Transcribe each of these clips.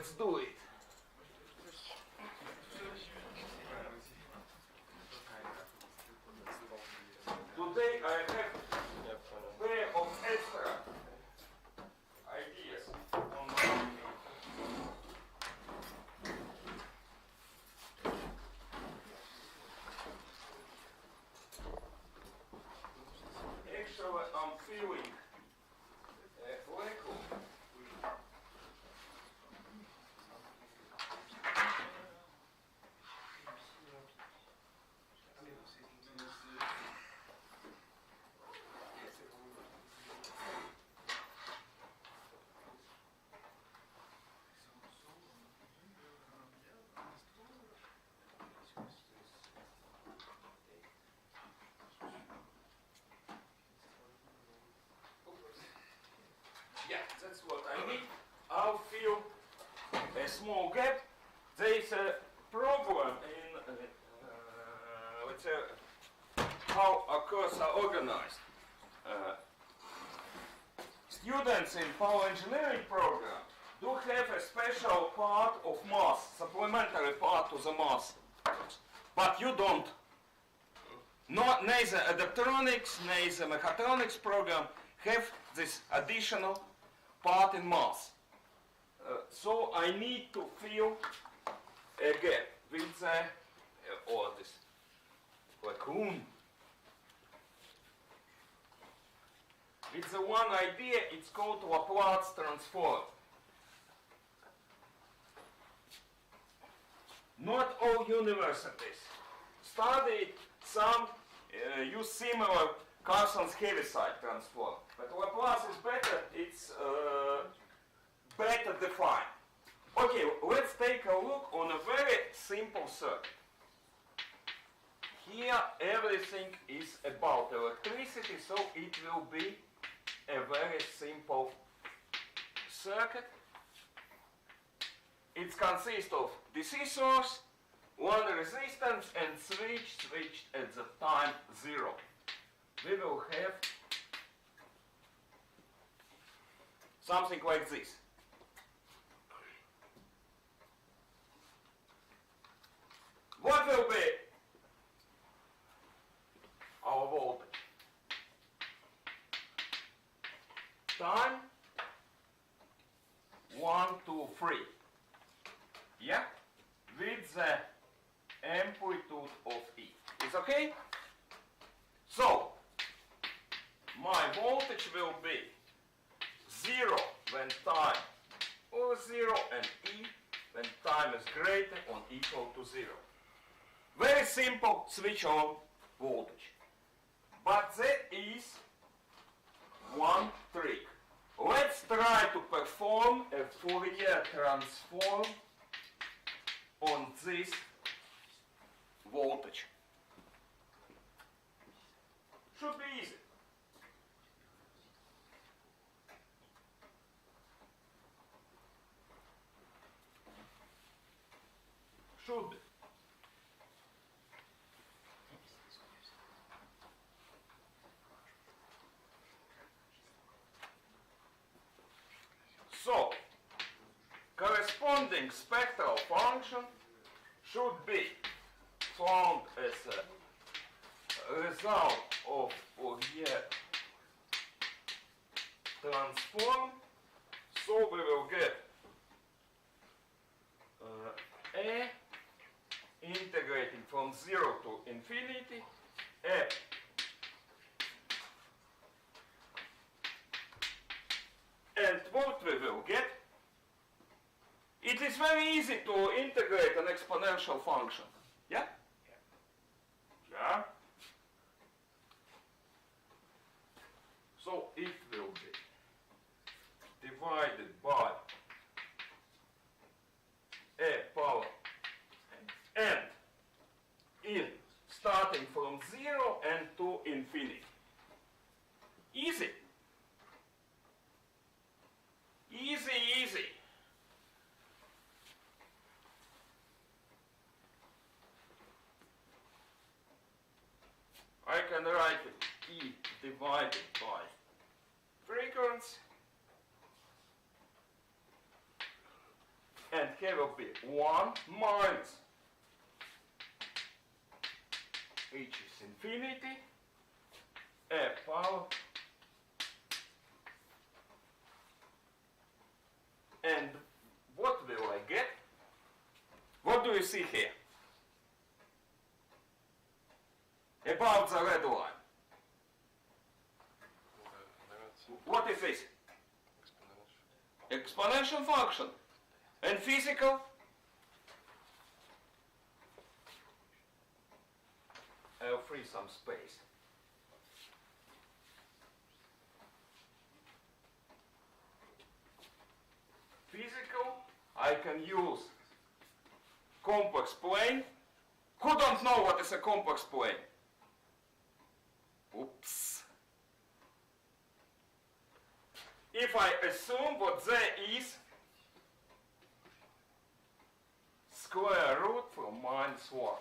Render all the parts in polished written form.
let's do it. Today I have a pair of extra ideas on my actually I'm feeling a vacuum. Yeah, that's what I need. I'll fill a small gap. There is a problem in, let's say, how a course are organized. Students in power engineering program do have a special part of math, supplementary part to the math, but you don't. Neither electronics, neither mechatronics program have this additional part in math. So I need to fill a gap with the, or this vacuum. With the one idea, it's called Laplace transform. Not all universities studied, some use similar Carson's Heaviside transform. But Laplace is better, it's better defined. Okay, let's take a look on a very simple circuit. Here everything is about electricity, so it will be a very simple circuit. It consists of DC source, one resistance, and switched at the time 0. We will have something like this. What will be our voltage? Time 1, 2, 3. Yeah? With the amplitude of E. Is okay? So, my voltage will be 0 when time over 0 and E when time is greater or equal to 0. Very simple switch on voltage. But there is one trick. Let's try to perform a Fourier transform on this voltage. Should be easy. Should be. So, corresponding spectral function should be found as a result of Fourier transform. So we will get A integrating from 0 to infinity, A and what we will get, it is very easy to integrate an exponential function. Yeah? Yeah. So it will be divided by a power n in starting from 0 and to infinity. Easy. Easy, easy. I can write it E divided by frequency and here will be 1 minus h is infinity, a power, and what will I get? What do you see here? About the red line. What is this? Exponential function. And physical? I'll free some space. Physical, I can use complex plane. Who don't know what is a complex plane? Oops. If I assume what Z is square root from minus 1.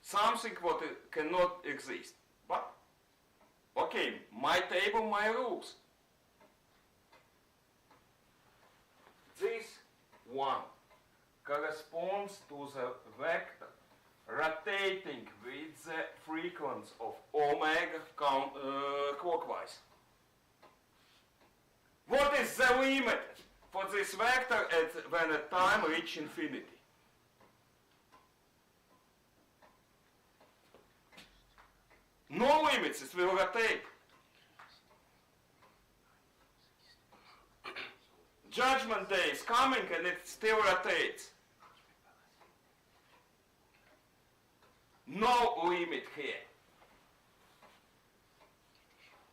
Something what cannot exist. But, okay, my table, my rules. This one corresponds to the vector rotating with the frequency of omega clockwise. What is the limit for this vector when the time reaches infinity? No limits, it will rotate. Judgment day is coming and it still rotates. No limit here.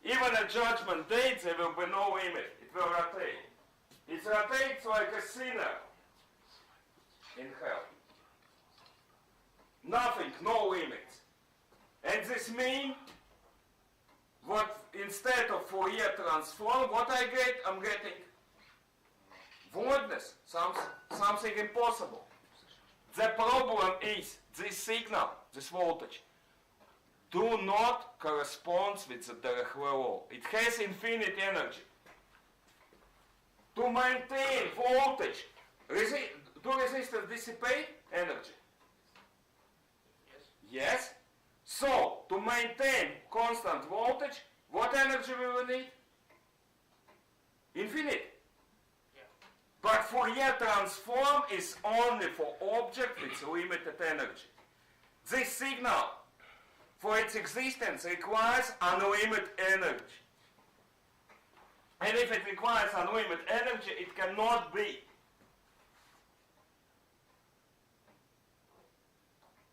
Even at judgment date there will be no limit. It will rotate. It rotates like a sinner in hell. Nothing, no limits. And this means what instead of Fourier transform, what I get? I'm getting voidness, something impossible. The problem is this signal, this voltage, do not correspond with the Dirichlet law. It has infinite energy. To maintain voltage, do resistors dissipate energy? Yes. So, to maintain constant voltage, what energy will we need? Infinite. But Fourier transform is only for object with limited energy. This signal, for its existence, requires unlimited energy. And if it requires unlimited energy, it cannot be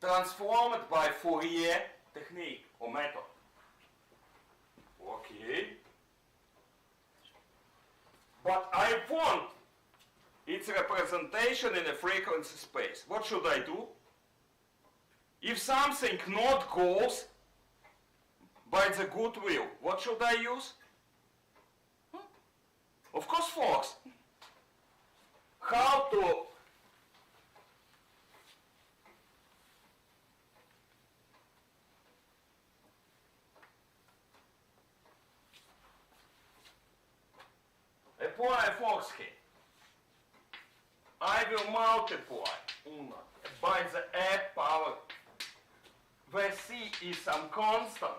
transformed by Fourier technique or method. Okay. But I want its representation in a frequency space. What should I do? If something not goes by the goodwill, what should I use? Of course, force. How to apply a force here? I will multiply by the a power where c is some constant.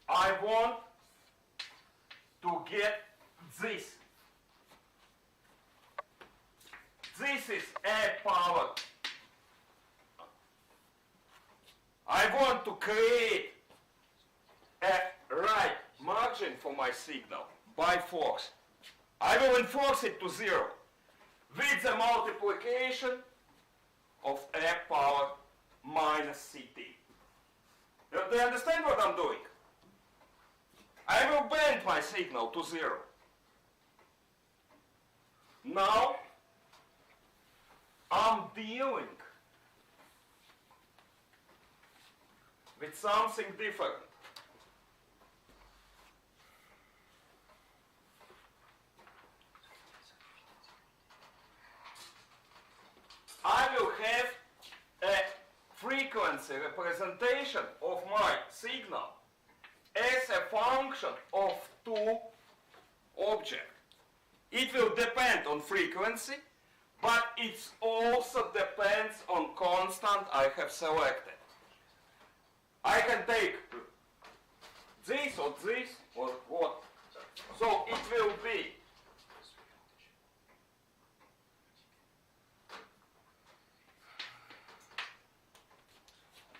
I want to get this. This is a power. I want to create a right margin for my signal by force. I will enforce it to 0 with the multiplication of a power minus ct. Do you understand what I'm doing? I will bend my signal to 0. Now I'm dealing with something different. I will have a frequency representation of my signal as a function of two objects. It will depend on frequency, but it also depends on constant I have selected. I can take this or this or what. So it will be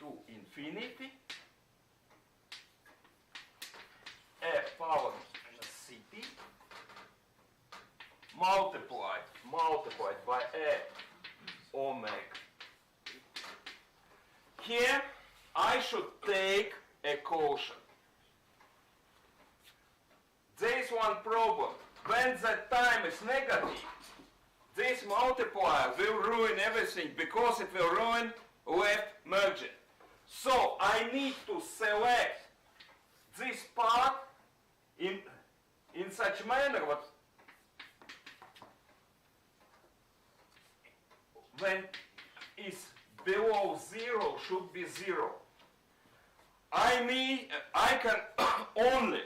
to infinity a power ct multiplied by a omega. Here I should take a quotient. There is one problem. When the time is negative, this multiplier will ruin everything because it will ruin left margin. So I need to select this part in such manner that when is below 0 should be 0. I can only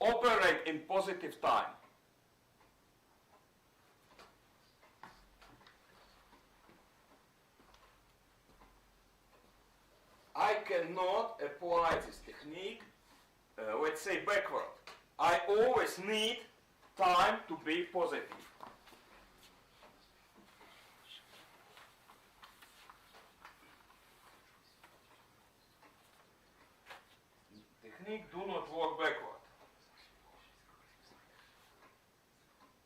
operate in positive time. I cannot apply this technique, let's say, backward. I always need time to be positive. Technique do not work backward.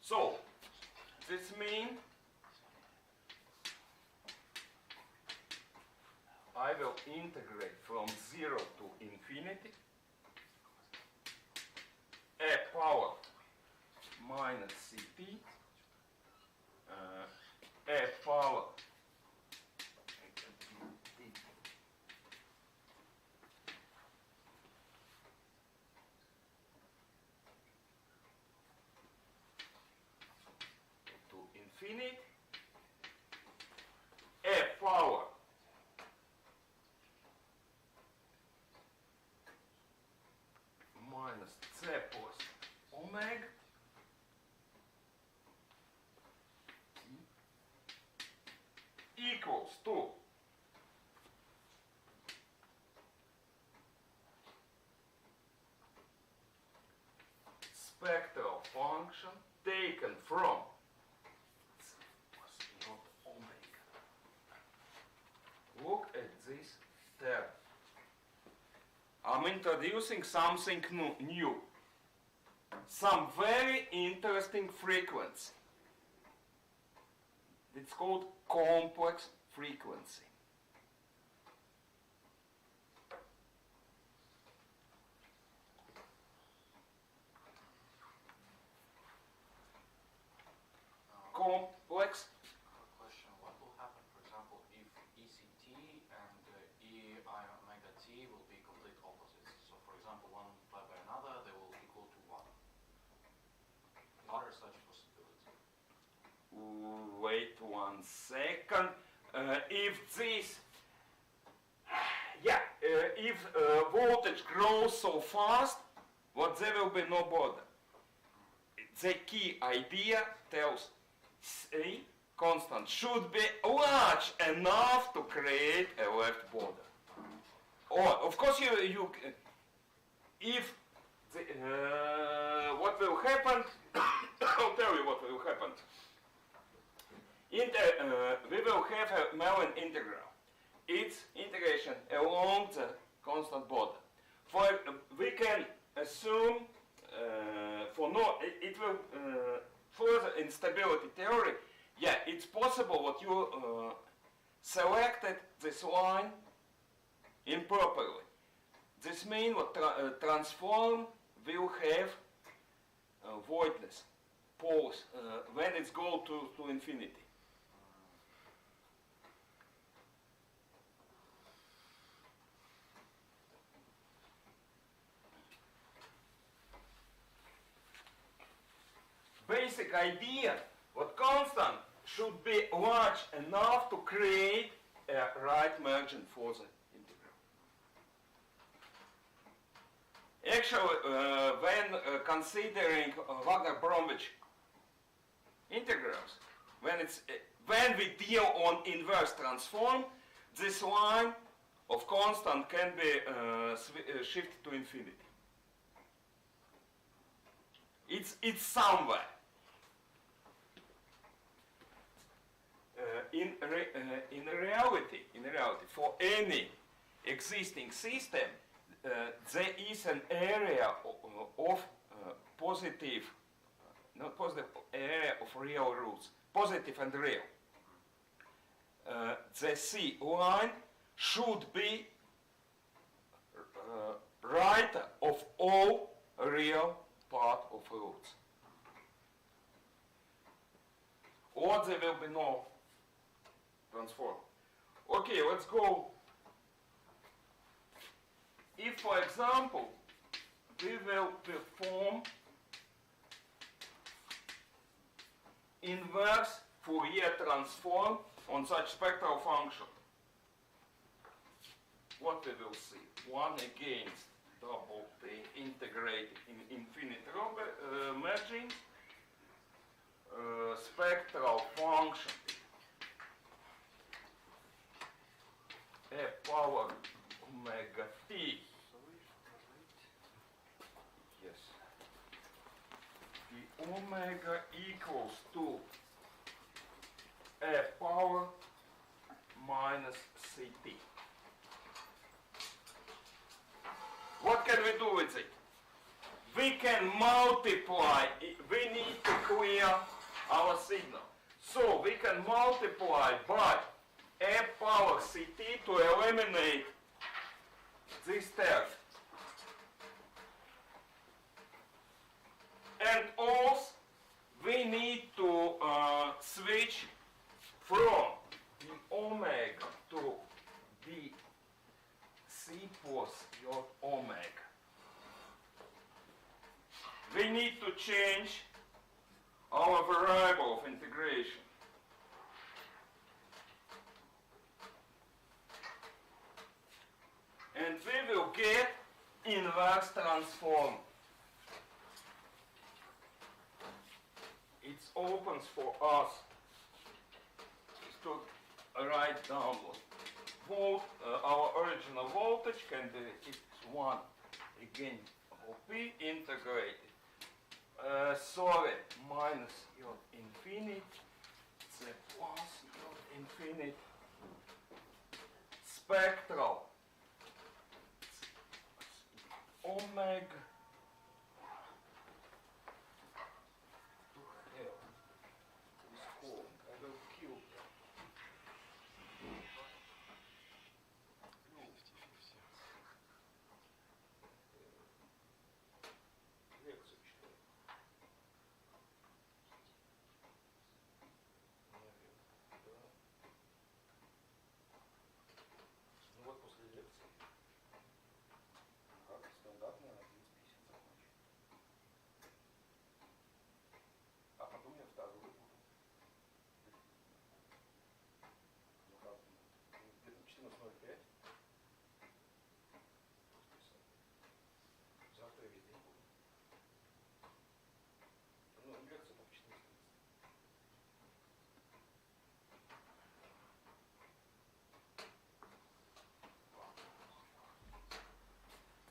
So, this means I will integrate from 0 to infinity a power minus ct a power to infinity a power minus c plus omega equals to spectral function taken from not omega. Look at this term. I'm introducing something new. Some very interesting frequency. It's called complex frequency. Complex. Question: what will happen, for example, if ECT and E I omega t will be complete opposites? So, for example, one multiplied by another, they will equal to 1. Is there such a possibility? Wait 1 second. If this, if voltage grows so fast, what there will be no border. The key idea tells C constant should be large enough to create a left border. Or of course if what will happen, I'll tell you what will happen. We will have a Mellin integral. It's integration along the constant border. We can assume it will further in stability theory. Yeah, it's possible that you selected this line improperly. This means that transform will have voidness poles when it's go to infinity. Basic idea, what constant should be large enough to create a right margin for the integral. Actually, when considering Wagner-Bromwich integrals. When we deal on inverse transform, this line of constant can be shifted to infinity. It's somewhere. In reality, for any existing system, there is an area of positive, not positive, area of real roots, positive and real. The C line should be right of all real part of roots. Or there will be no transform. Okay, let's go. If, for example, we will perform inverse Fourier transform on such spectral function, what we will see? 1 against double T integrated in infinite merging spectral function a power omega t. Yes. The omega equals to a power minus ct. What can we do with it? We can multiply, we need to clear our signal. So we can multiply by a power ct to eliminate this term. And also we need to switch from the omega to the c plus your omega. We need to change our variable of integration. And we will get inverse transform. It opens for us to write down our original voltage can be it's 1 again P integrated. Sorry, minus your infinite, the plus your infinite spectral omega to hell. This form, I will kill them.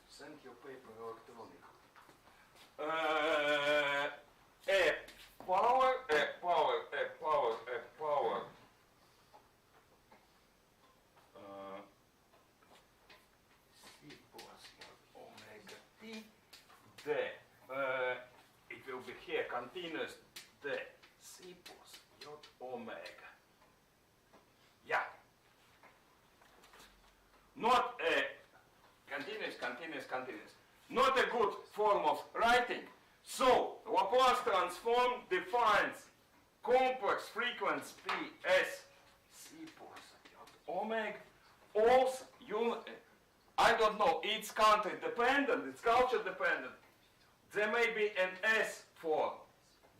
Send your paper electronic. A power C plus omega t, it will be here continuous the C plus J omega. Yeah. Not a continuous. Not a good form of writing. So, Laplace transform defines complex frequency P as C plus J omega. Also, I don't know, it's country dependent, it's culture dependent. There may be an S form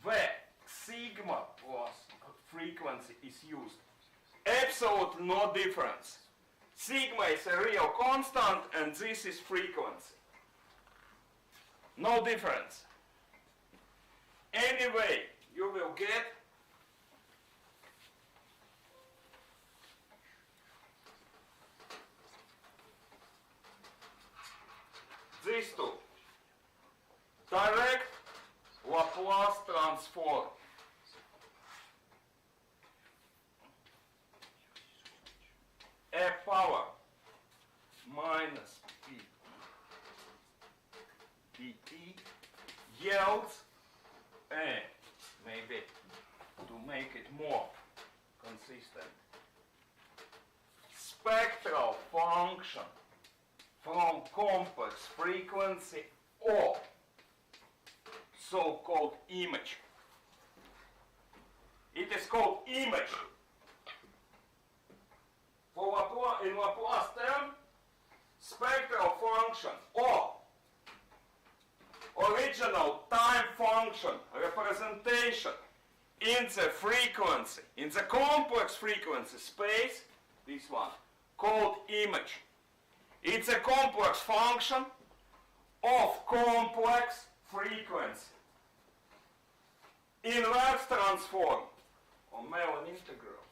where sigma plus frequency is used. Absolutely no difference. Sigma is a real constant and this is frequency. No difference. Anyway, you will get Laplace transform a power minus p dt yields a, maybe to make it more consistent, spectral function from complex frequency or so-called image. It is called image. For Laplace, in Laplace term, spectral function or original time function representation in the frequency, in the complex frequency space, this one, called image. It's a complex function of complex frequency. Inverse transform or Mellon integral.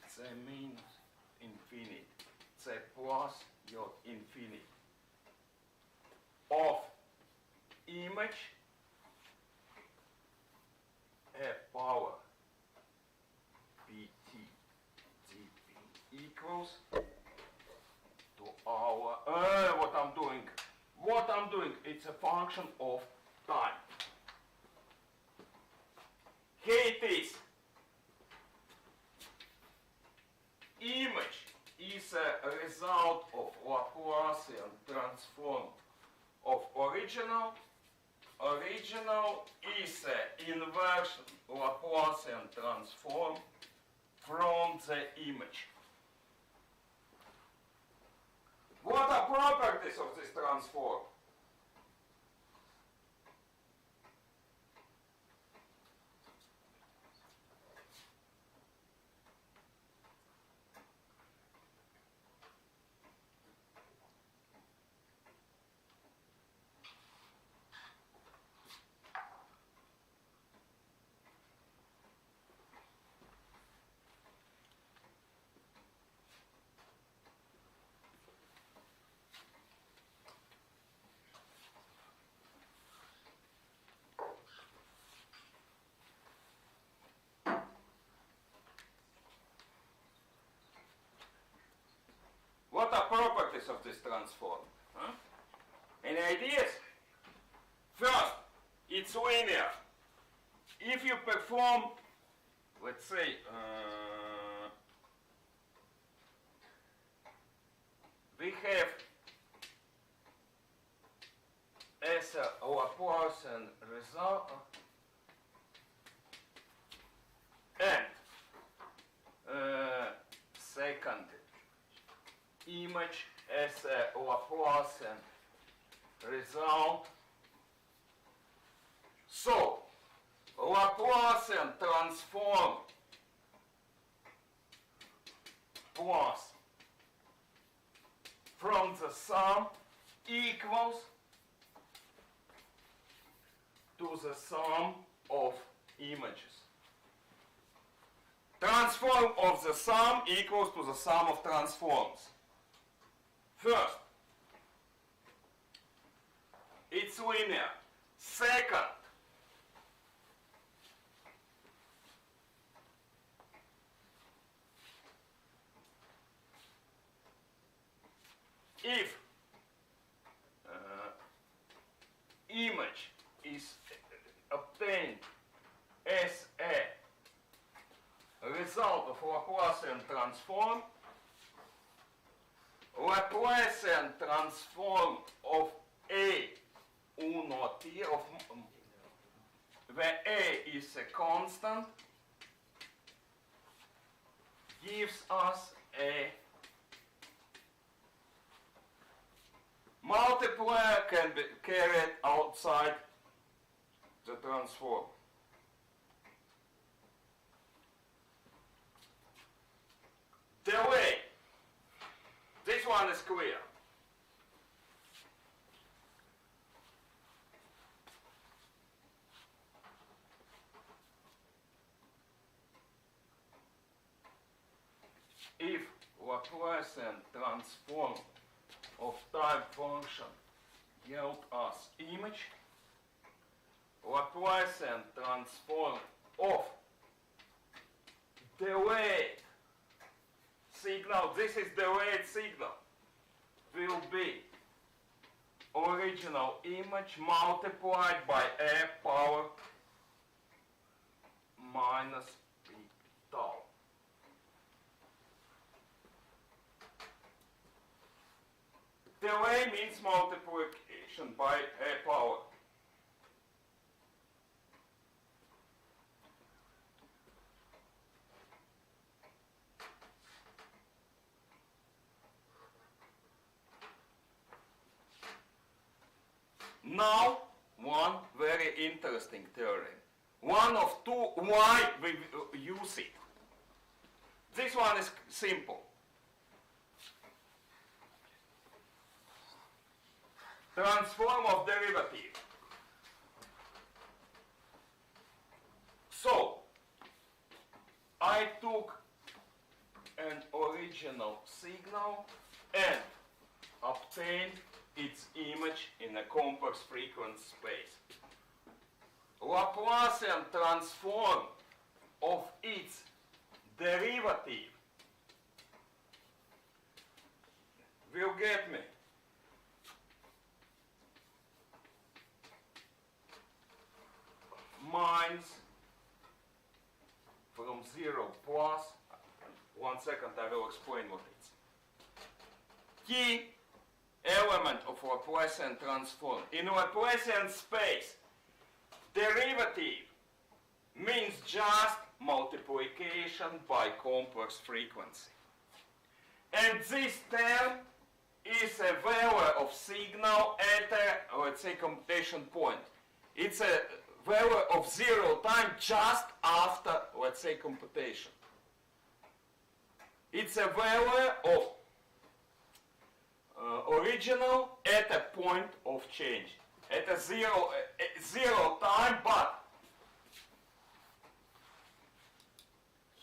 C minus infinity, C plus your infinity of image a power pt dp equals to our what I'm doing, it's a function of time. Here it is. Image is a result of Laplacian transform of original. Original is an inversion Laplacian transform from the image. What are properties of this transform? What are properties of this transform? Huh? Any ideas? First, it's linear. If you perform, let's say, we have as a Laplacian result and second image as a Laplacian result. So, Laplacian transform plus from the sum equals to the sum of images. Transform of the sum equals to the sum of transforms. First, it's linear. Second, if image is obtained as a result of Laplacian transform, Laplacian transform of A U naught T, of where A is a constant, gives us a multiplier can be carried outside the transform. Delay. This one is clear. If Laplacian transform of type function yield us image. Laplacian transform of delayed signal, this is delayed signal, will be original image multiplied by a power minus p tau. Delay means multiplication by a power. Now, one very interesting theorem. One of two, why we use it. This one is simple. Transform of derivative. So, I took an original signal and obtained its image in a complex frequency space. Laplacian transform of its derivative will get me minus from 0 plus, 1 second I will explain what it's. Key element of Laplacian transform. In Laplacian space, derivative means just multiplication by complex frequency. And this term is a value of signal at a, let's say, computation point. It's a value of 0 time just after, let's say, computation. It's a value of original at a point of change. At a zero time, but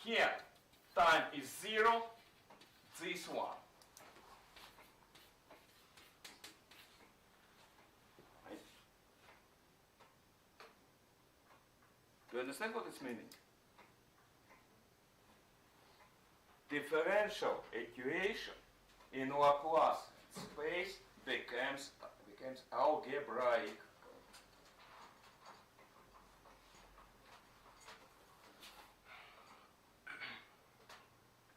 here time is 0, this one. Right? Do you understand what it's meaning? Differential equation in Laplace space becomes algebraic.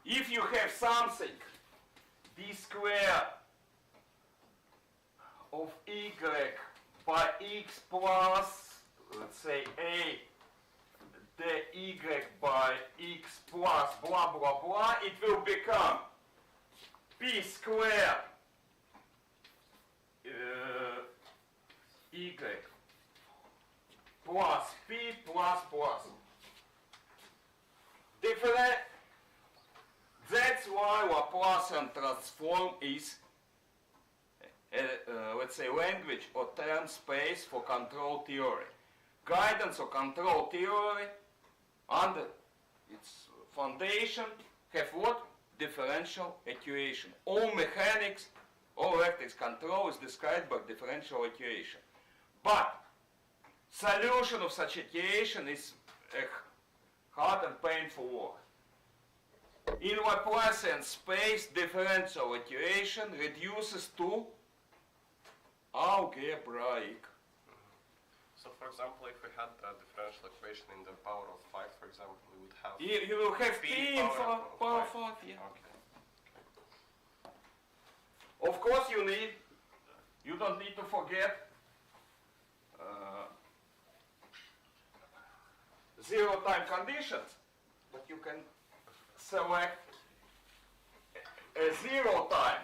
If you have something d square of y by x plus, let's say a dy by x plus blah blah blah, it will become p square y plus p plus plus. Different. That's why Laplacian transform is, let's say, language or term space for control theory. Guidance or control theory under its foundation have what? Differential equation. All mechanics, all electrics control is described by differential equation. But solution of such equation is a hard and painful work. In Laplacian space, differential equation reduces to algebraic. So, for example, if we had a differential equation in the power of 5, for example, we would have... You will have p in power 5, yeah. Okay. Of course you don't need to forget zero time conditions, but you can select a 0 time,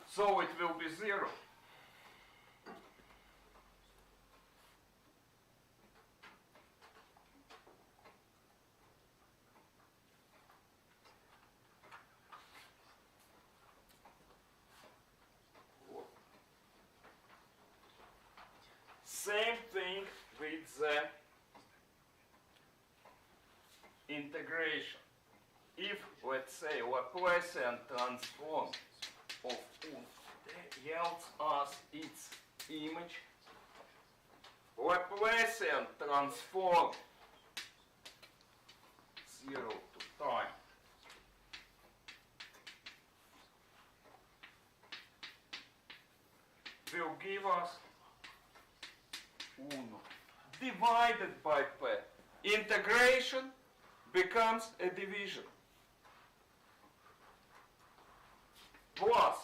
so it will be 0. Same thing with the integration. If, let's say Laplacian transform of U yields us its image. Laplacian transform 0 to time will give us 1 divided by p. Integration becomes a division. Plus,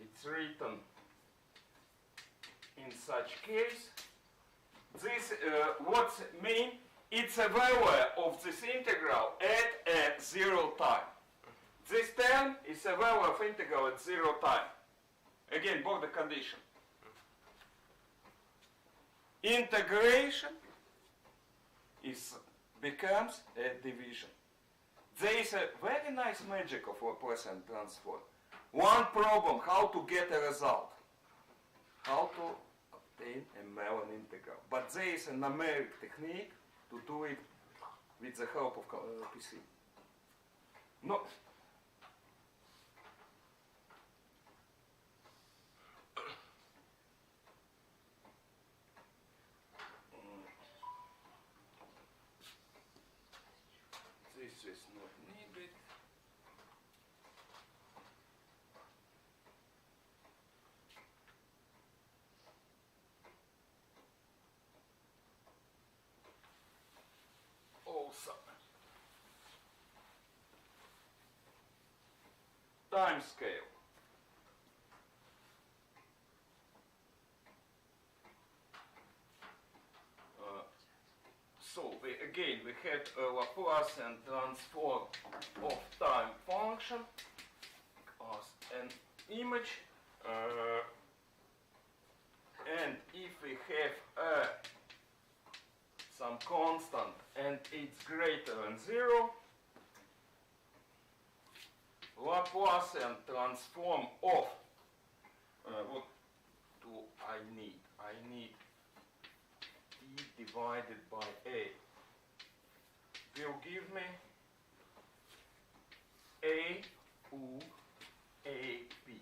it's written in such case, this what's mean? It's a value of this integral at a 0 time. This term is a value of integral at 0 time. Again, border condition. Integration becomes a division. There is a very nice magic of Laplacian transform. One problem, how to get a result. How to obtain a Mellon integral. But there is a numeric technique to do it with the help of PC. No. This is not needed. Also, time scale. So we had a Laplacian transform of time function as an image, and if we have some constant and it's greater than 0, Laplacian transform of what do I need? I need t divided by a will give me a u a p.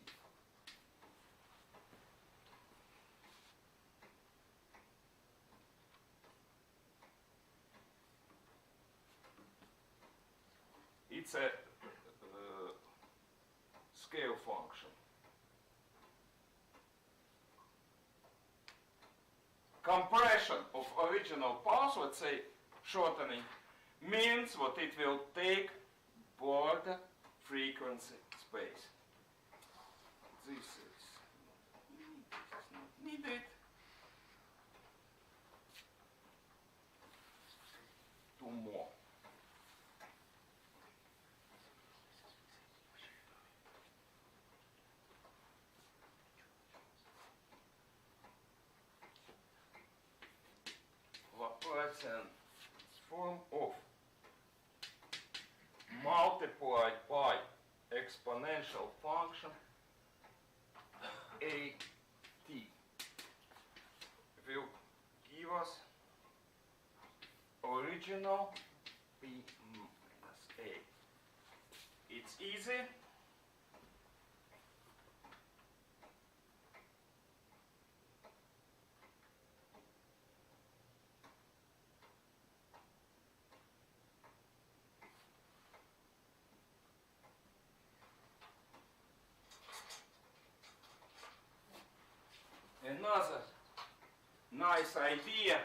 It's a scale function. Compression of original path, let's say shortening, means what it will take border frequency space. This is not needed. Two more. Laplacian form of multiplied by exponential function a t will give us original p minus a. It's easy. Another nice idea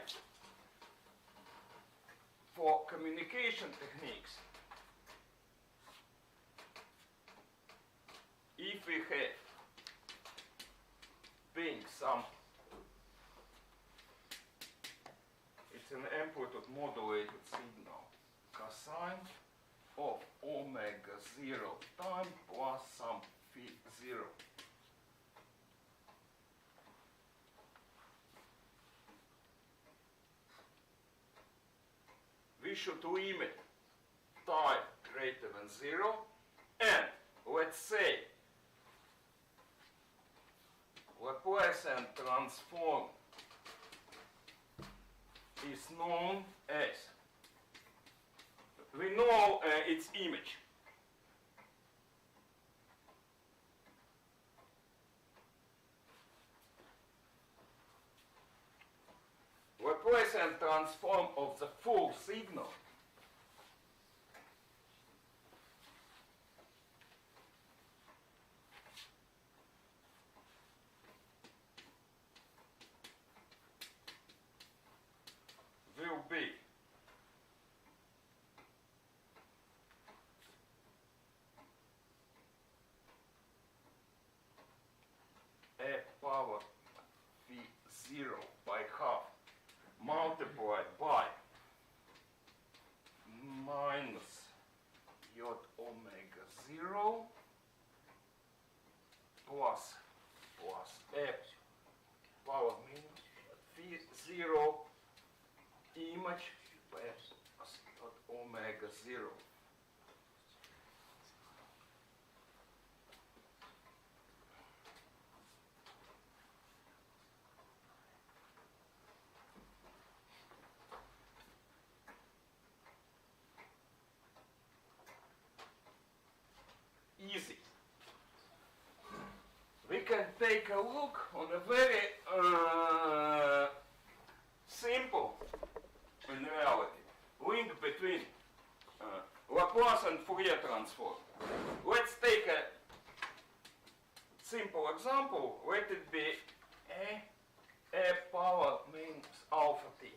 for communication techniques. If we have being some, it's an amplitude modulated signal, cosine of omega 0 time plus some phi 0. We should limit time greater than 0, and let's say Laplacian transform is known as we know its image. Laplacian transform of the full signal will be a power v0 by half multiplied by minus j omega 0 plus f power minus v0 image plus j omega 0. Easy. We can take a look on a very simple, in reality, link between Laplace and Fourier transform. Let's take a simple example. Let it be a power minus alpha t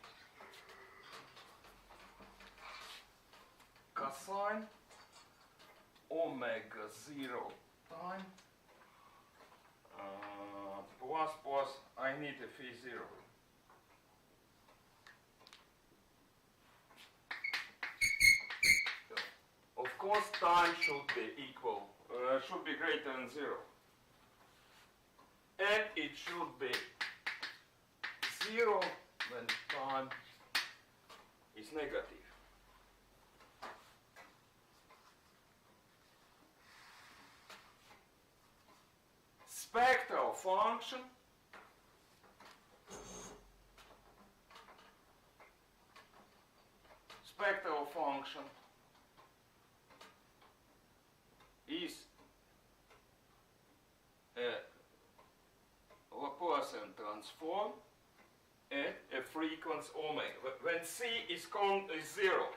cosine omega 0 time plus I need a phi 0. Of course time should be equal, should be greater than 0. And it should be 0 when time is negative. Spectral function is a Laplacian transform at a frequency omega when c is 0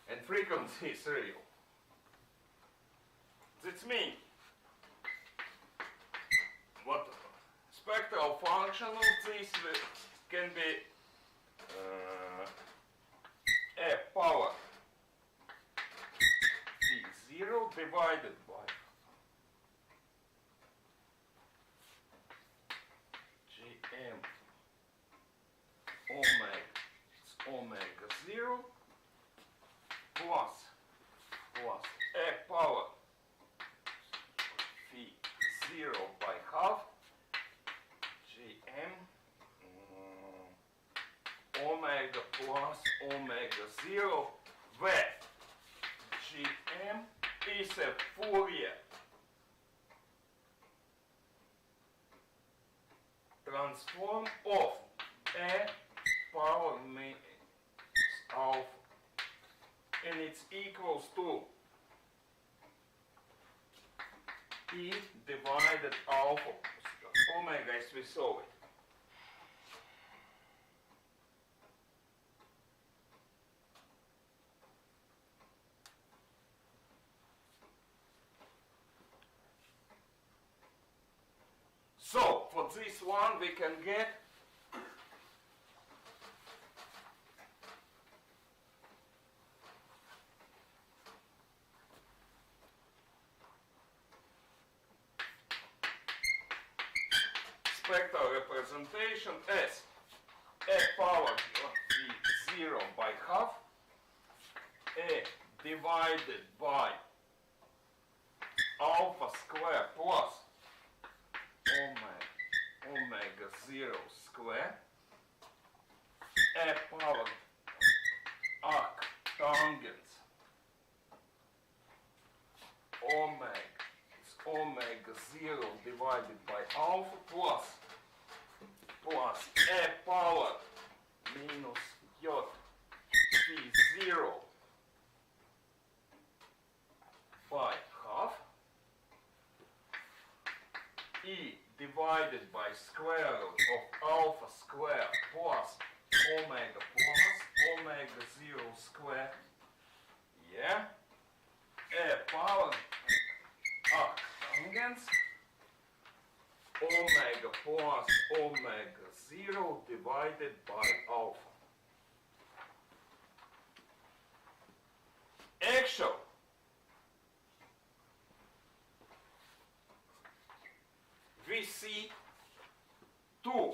and frequency is real. That means what spectral function of this can be a power v0 divided by gm omega 0 plus a power v0 by half gm omega plus omega 0 where gm is a Fourier transform of a power minus alpha and it's equals to e divided alpha omega as we saw it. So for this one we can get spectral representation as a power v0 by half a divided by alpha square plus omega 0 square a power arc tangents omega 0 divided by alpha plus a power minus divided by square root of alpha squared plus omega 0 squared. Yeah. A power arctangents omega plus omega 0 divided by alpha. Actual we see two.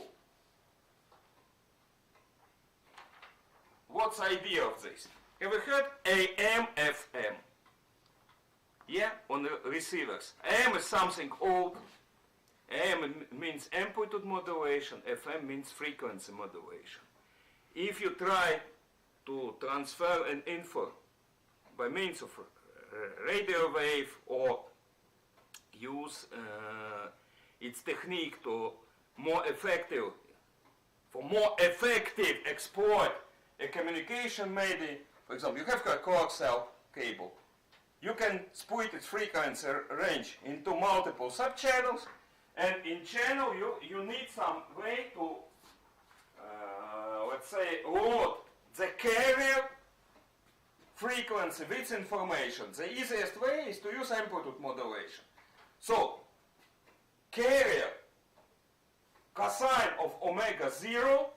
What's the idea of this? Have you heard AM, FM? Yeah, on the receivers. AM is something old. AM means amplitude modulation, FM means frequency modulation. If you try to transfer an info by means of radio wave or use its technique to more effective exploit a communication, maybe, for example, you have a coaxial cable. You can split its frequency range into multiple subchannels, and in channel you need some way to, let's say, load the carrier frequency with information. The easiest way is to use amplitude modulation. So, carrier cosine of omega 0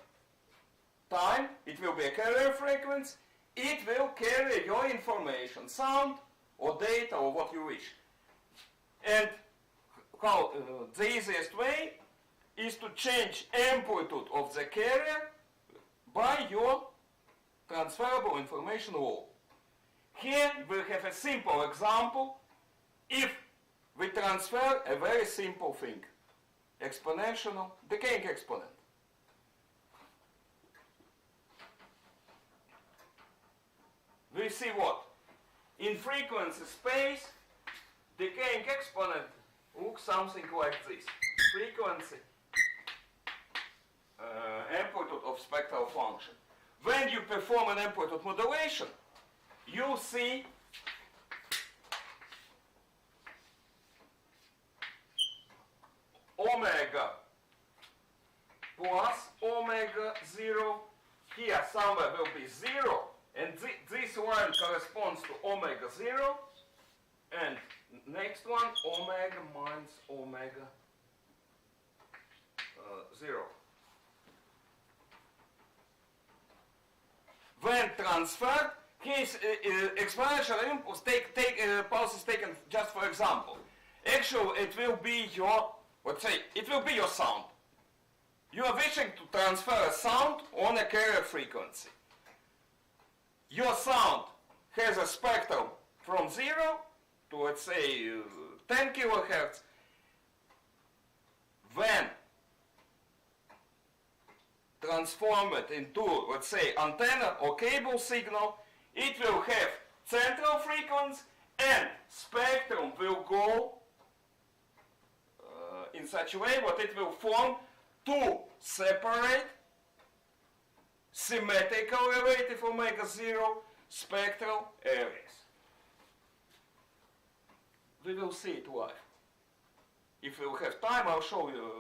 time, it will be a carrier frequency, it will carry your information, sound or data or what you wish. And how the easiest way is to change amplitude of the carrier by your transferable information law. Here we have a simple example. If we transfer a very simple thing, exponential decaying exponent. We see what? In frequency space, decaying exponent looks something like this. Frequency, amplitude of spectral function. When you perform an amplitude modulation, you see omega plus omega 0. Here somewhere will be 0, and this line corresponds to omega 0, and next one omega minus omega 0. When transferred, his exponential impulse pulse is taken just for example. Actually, it will be your, let's say, it will be your sound. You are wishing to transfer a sound on a carrier frequency. Your sound has a spectrum from 0 to, let's say, 10 kilohertz. When transform it into, let's say, antenna or cable signal, it will have central frequency and spectrum will go in such a way that it will form two separate symmetrical relative omega 0 spectral areas. We will see it live. If we will have time, I'll show you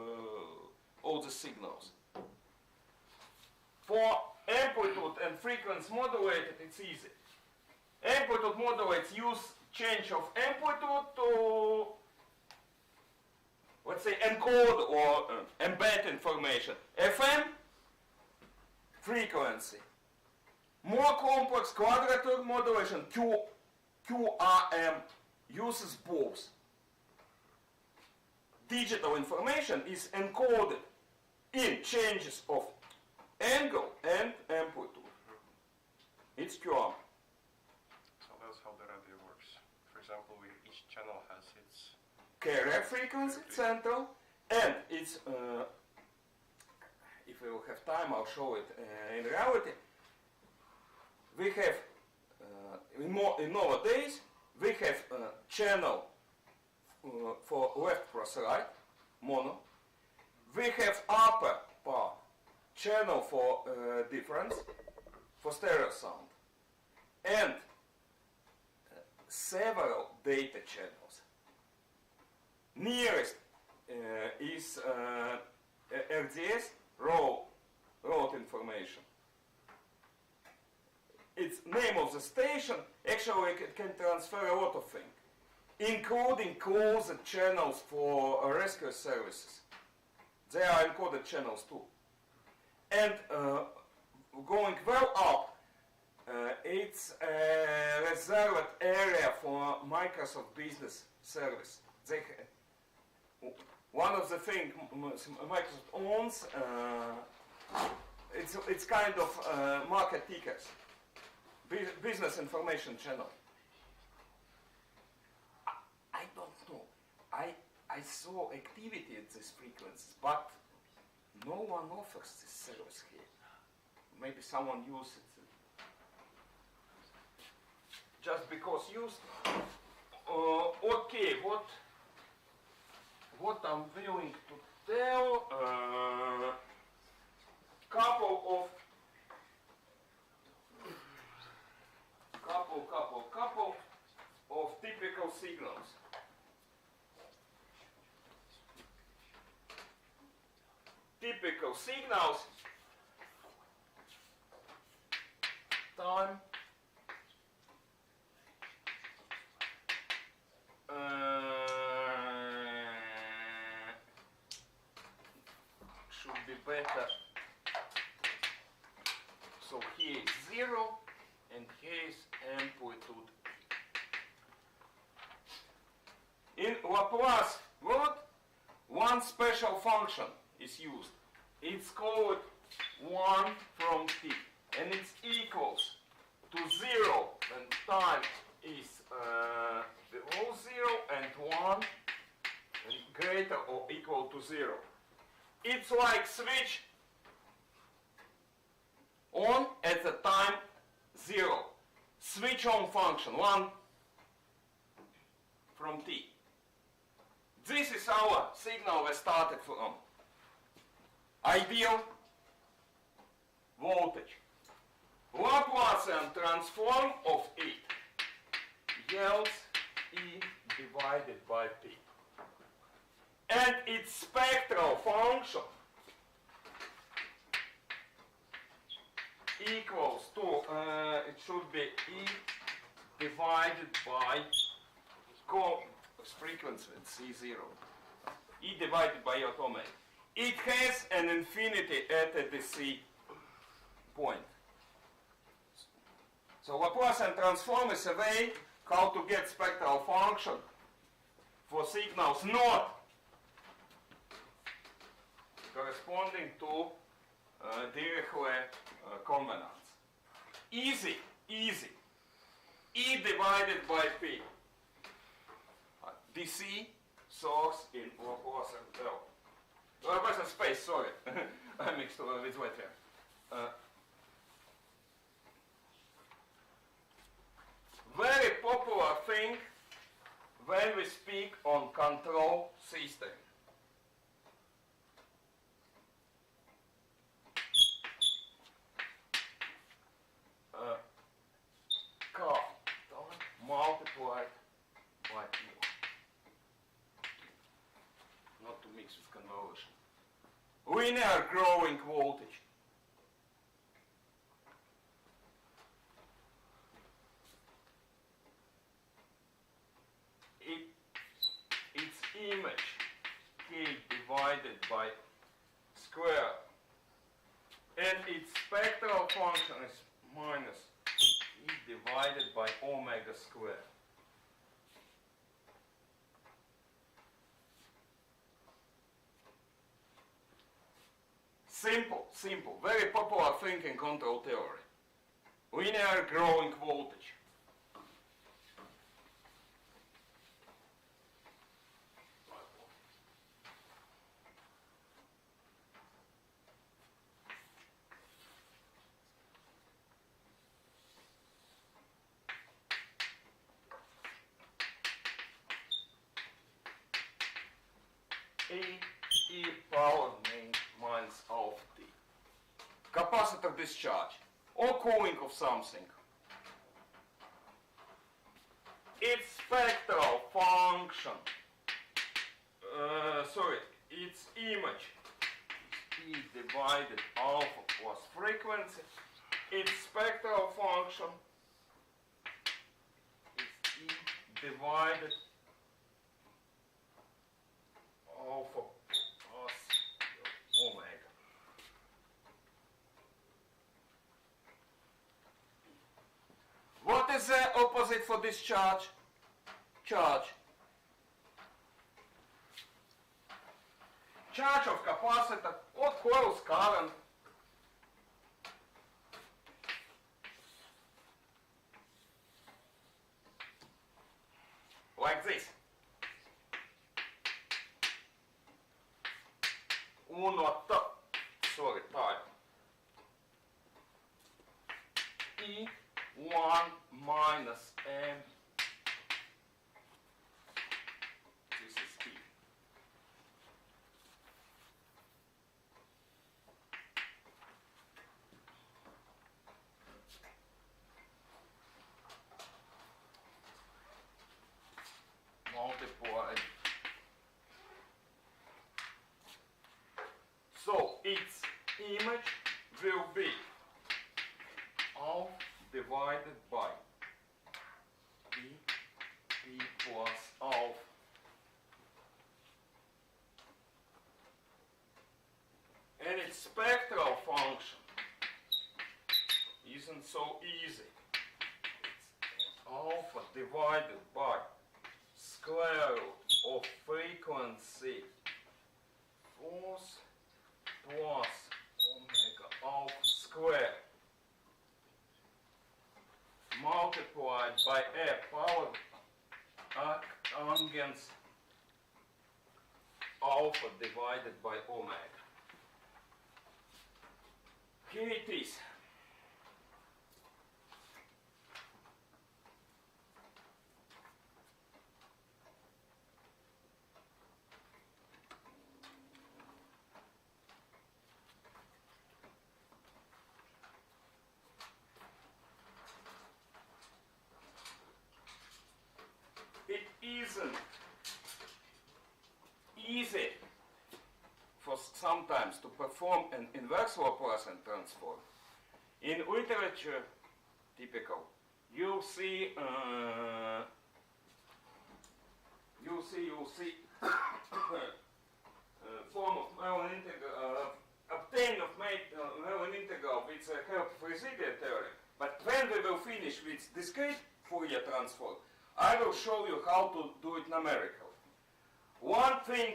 all the signals. For amplitude and frequency modulated, it's easy. Amplitude modulates use change of amplitude to, let's say, encode or embed information. FM, frequency. More complex quadrature modulation, QRM, uses both. Digital information is encoded in changes of angle and amplitude. It's QRM. So that's how the radio works. For example, each channel has its carrier frequency, central, and it's, if we will have time, I'll show it in reality. We have, in nowadays, we have a channel for left plus right, mono. We have upper part, channel for difference, for stereo sound, and several data channels. Nearest is RDS, road information. It's name of the station. Actually, it can transfer a lot of things, including closed channels for rescue services. They are encoded channels too. And going well up, it's a reserved area for Microsoft Business Service. One of the things Microsoft owns, it's kind of market tickers, business information channel. I don't know. I saw activity at these frequencies, but no one offers this service here. Maybe someone uses it. Just because used. Okay, what I'm willing to tell, couple of typical signals. Typical signals, time, should be better. So here is 0 and here is amplitude. In Laplace world, one special function is used. It's called 1 from t, and it's equals to 0 when time is below 0 and 1 and greater or equal to 0. It's like switch on at the time 0. Switch on function 1 from t. This is our signal we started from. Ideal voltage. Laplacian transform of it yields E divided by P. And its spectral function equals to, it should be E divided by frequency, C0. E divided by omega. It has an infinity at a DC point. So Laplacian transform is a way how to get spectral function for signals not corresponding to Dirichlet convenants. Easy, easy. E divided by P. DC source in Laplacian space, sorry. I mixed with wet here. Very popular thing when we speak on control system. Curve multiplied by E. Not to mix with convolution. Linear growing voltage. Its image K divided by square, and its spectral function is minus E divided by omega square. Simple, very popular thing in control theory. Linear growing voltage. E power minus of t. Capacitor discharge or cooling of something. Its spectral function sorry, its image is E divided alpha plus frequency. Its spectral function is E divided alpha plus omega. What is the opposite for this charge? Charge. Charge of capacitor or closed current like this. Type. E1 minus M. This is E. Multiplied. So its image will be alpha divided by E plus alpha. And its spectral function isn't so easy. It's alpha divided by square root of frequency force plus omega alpha squared multiplied by a power against alpha divided by omega. Here it is. It isn't easy for sometimes to perform an inverse Laplace transform. In literature, typical, you'll see form of Mellon integral, obtain of Mellon integral with the help of residual theorem. But when we will finish with discrete Fourier transform, I will show you how to do it numerically. One thing,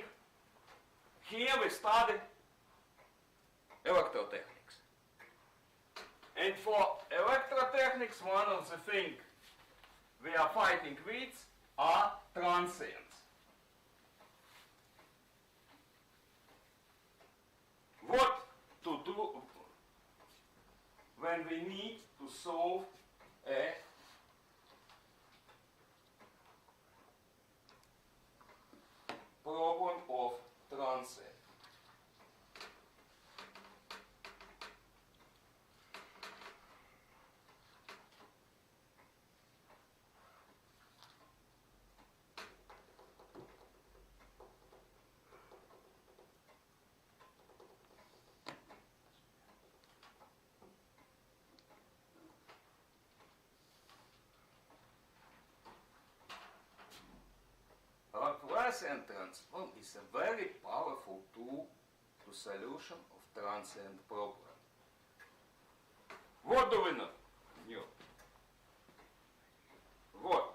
here we study electrotechnics. And for electrotechnics, one of the things we are fighting with are transients. What to do when we need to solve a problem of transient. Laplacian transform is a very powerful tool to solution of transient problem. What do we know? What?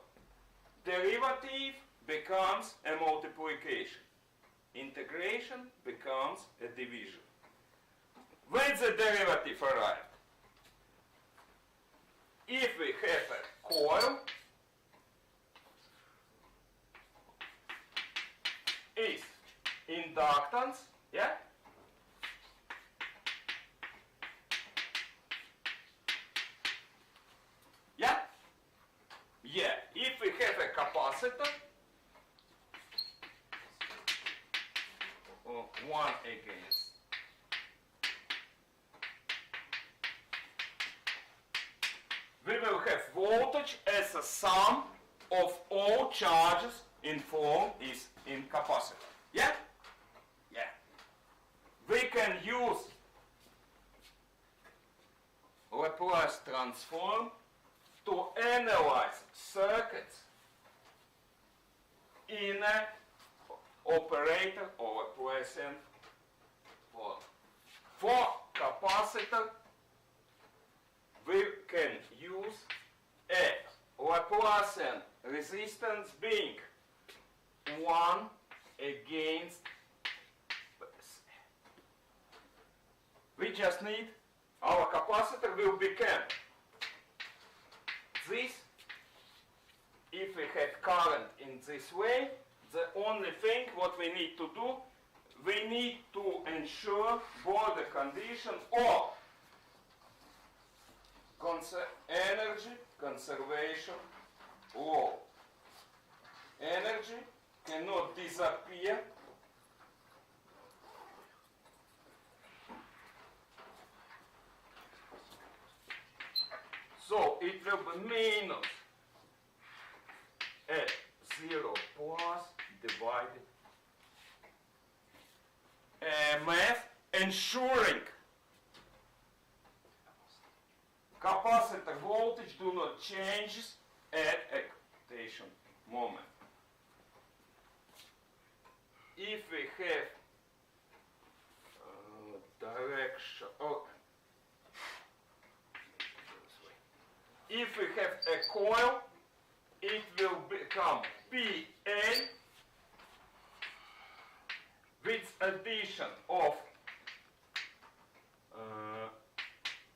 Derivative becomes a multiplication. Integration becomes a division. When the derivative arrived, if we have a coil, is inductance, yeah? Yeah? Yeah. If we have a capacitor, one against, we will have voltage as a sum of all charges in form is in capacitor. Yeah? Yeah. We can use Laplace transform to analyze circuits in an operator or Laplacian form. For capacitor, we can use a Laplacian resistance being 1 against. We just need our capacitor will become this. If we have current in this way, the only thing what we need to do, we need to ensure border condition or energy conservation law. Energy cannot disappear so it will be minus a 0 plus divided math ensuring capacitor voltage do not change at excitation moment. If we have direction, if we have a coil, it will become PA with addition of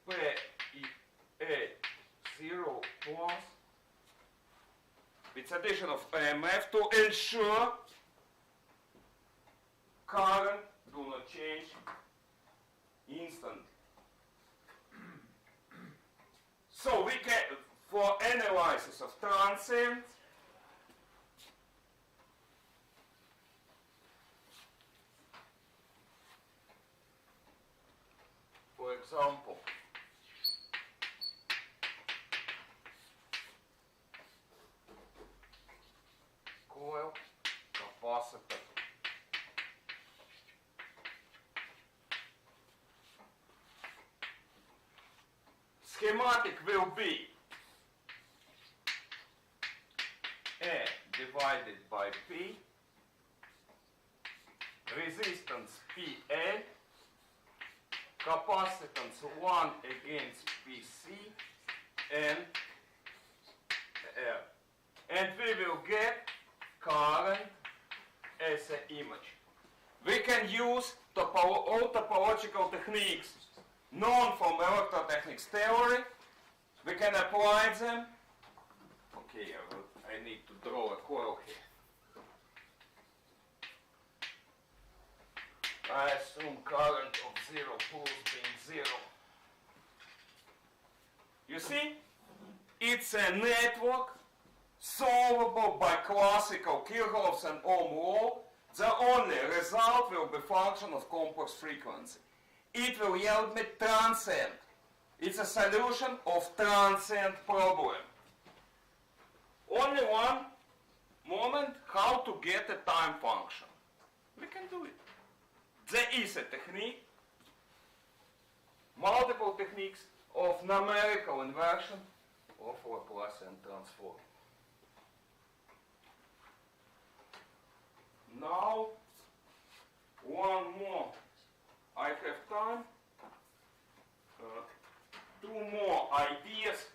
PA0 plus with addition of EMF to ensure current do not change instantly. So we can, for analysis of transient, for example, coil, capacitor, schematic will be A divided by P, resistance PA, capacitance 1 against PC, and R. And we will get current as an image. We can use all topological techniques known from electrotechnics theory. We can apply them. Okay, I need to draw a coil here. I assume current of 0 pulse being 0. You see, it's a network solvable by classical Kirchhoff's and Ohm law. The only result will be function of complex frequency. It will yield me transient. It's a solution of transient problem. Only one moment how to get a time function. We can do it. There is a technique, multiple techniques of numerical inversion of Laplacian transform. Now, one more. I have time. 2 more ideas.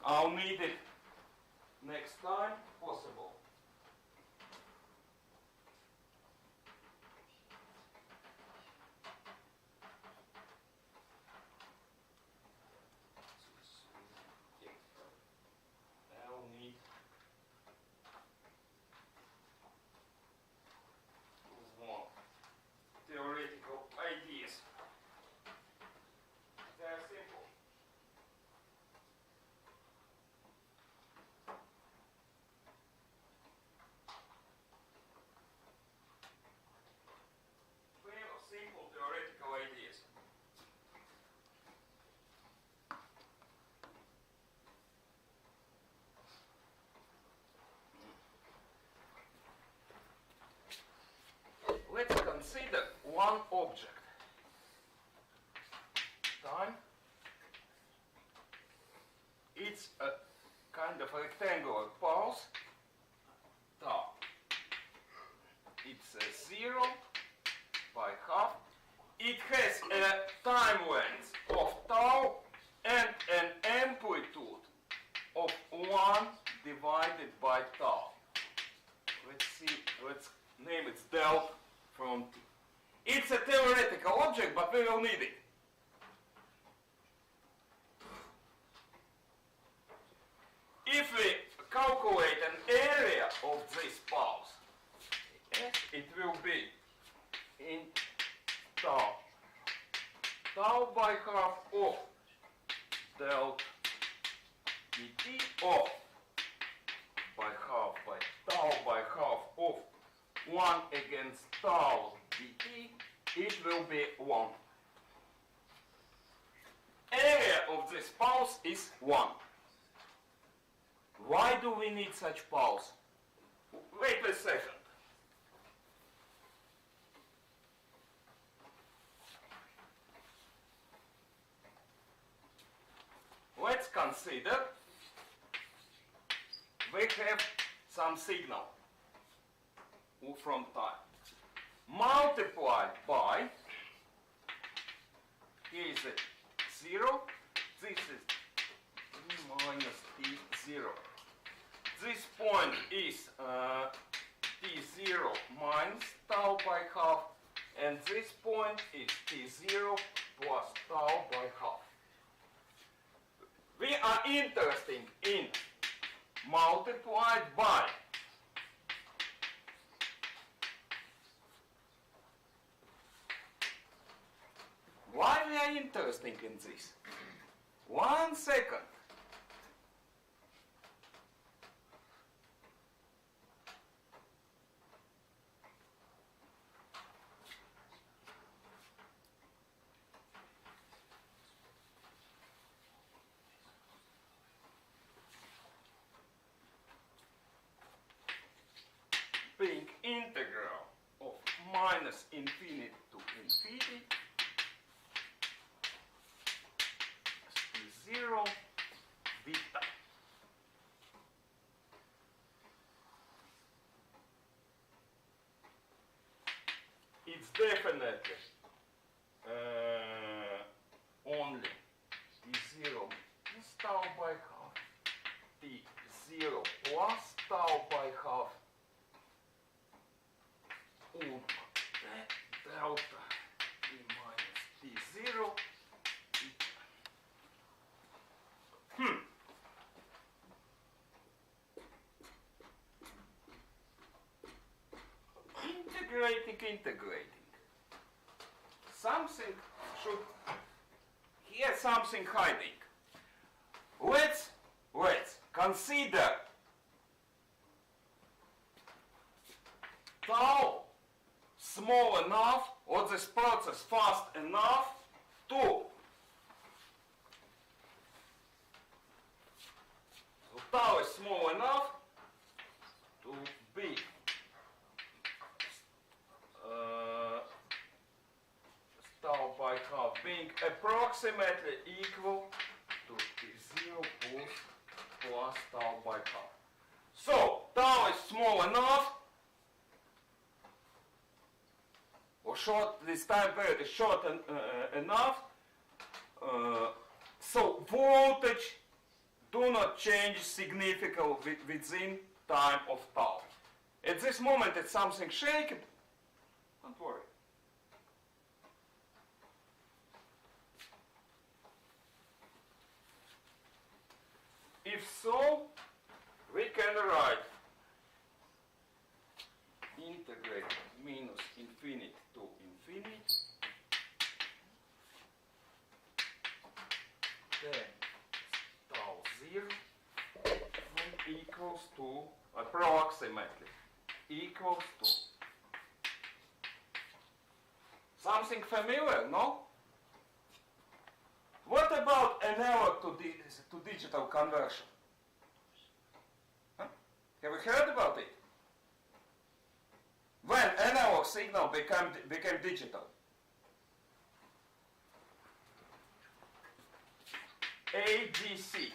I'll need it next time possible. I'll need 2 more theoretical ideas. They're simple. kind of rectangular pulse, tau. It's a 0 by half. It has a time length of tau and an amplitude of 1 divided by tau. Let's see, let's name it delta from t. It's a theoretical object, but we will need it. If we calculate an area of this pulse, it will be in tau. Tau by half of delta dt of by tau by half of 1 against tau dt, it will be 1. Area of this pulse is 1. Why do we need such pulse? Wait a second. Let's consider we have some signal from time multiplied by, here is a 0, this is t minus t0. This point is t0 minus tau by half, and this point is t0 plus tau by half. We are interested in multiplied by why we are interested in this? 1 second. Being integral of minus infinity to infinity t0 beta. It's definitely only t0 plus tau by half, t0 plus tau by half, delta t minus t0. Integrating. Something should, here's something hiding. Let's consider tau small enough, or this process fast enough to tau is small enough to be tau by half being approximately equal to t0 plus tau by half. So tau is small enough, or short, this time period is short enough, so voltage do not change significantly within time of tau. At this moment it's something shaken, don't worry. If so, we can write integrate minus infinity to infinity, then tau 0 equals to approximately equals to something familiar, no? What about analog to digital conversion? Huh? Have you heard about it? When analog signal became digital? ADC.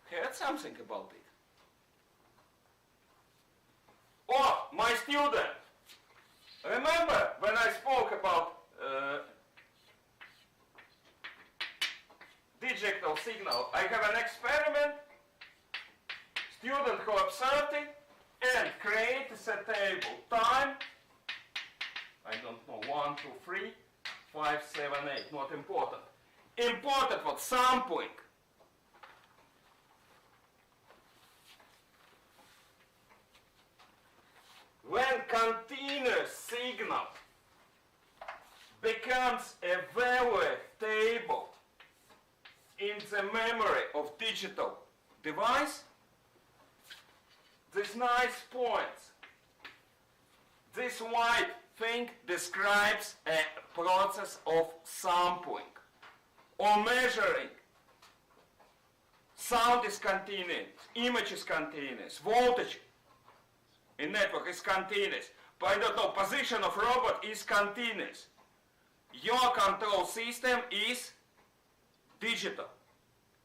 Heard something about it? student, remember when I spoke about digital signal, I have an experiment, student who observed it and creates a table, time, I don't know, 1, 2, 3, 5, 7, 8, not important. Important what? Sampling. When continuous signal becomes a value table in the memory of digital device, these nice points, this white thing describes a process of sampling or measuring. Sound is continuous, image is continuous, voltage in network is continuous. But I don't know, position of robot is continuous. Your control system is digital.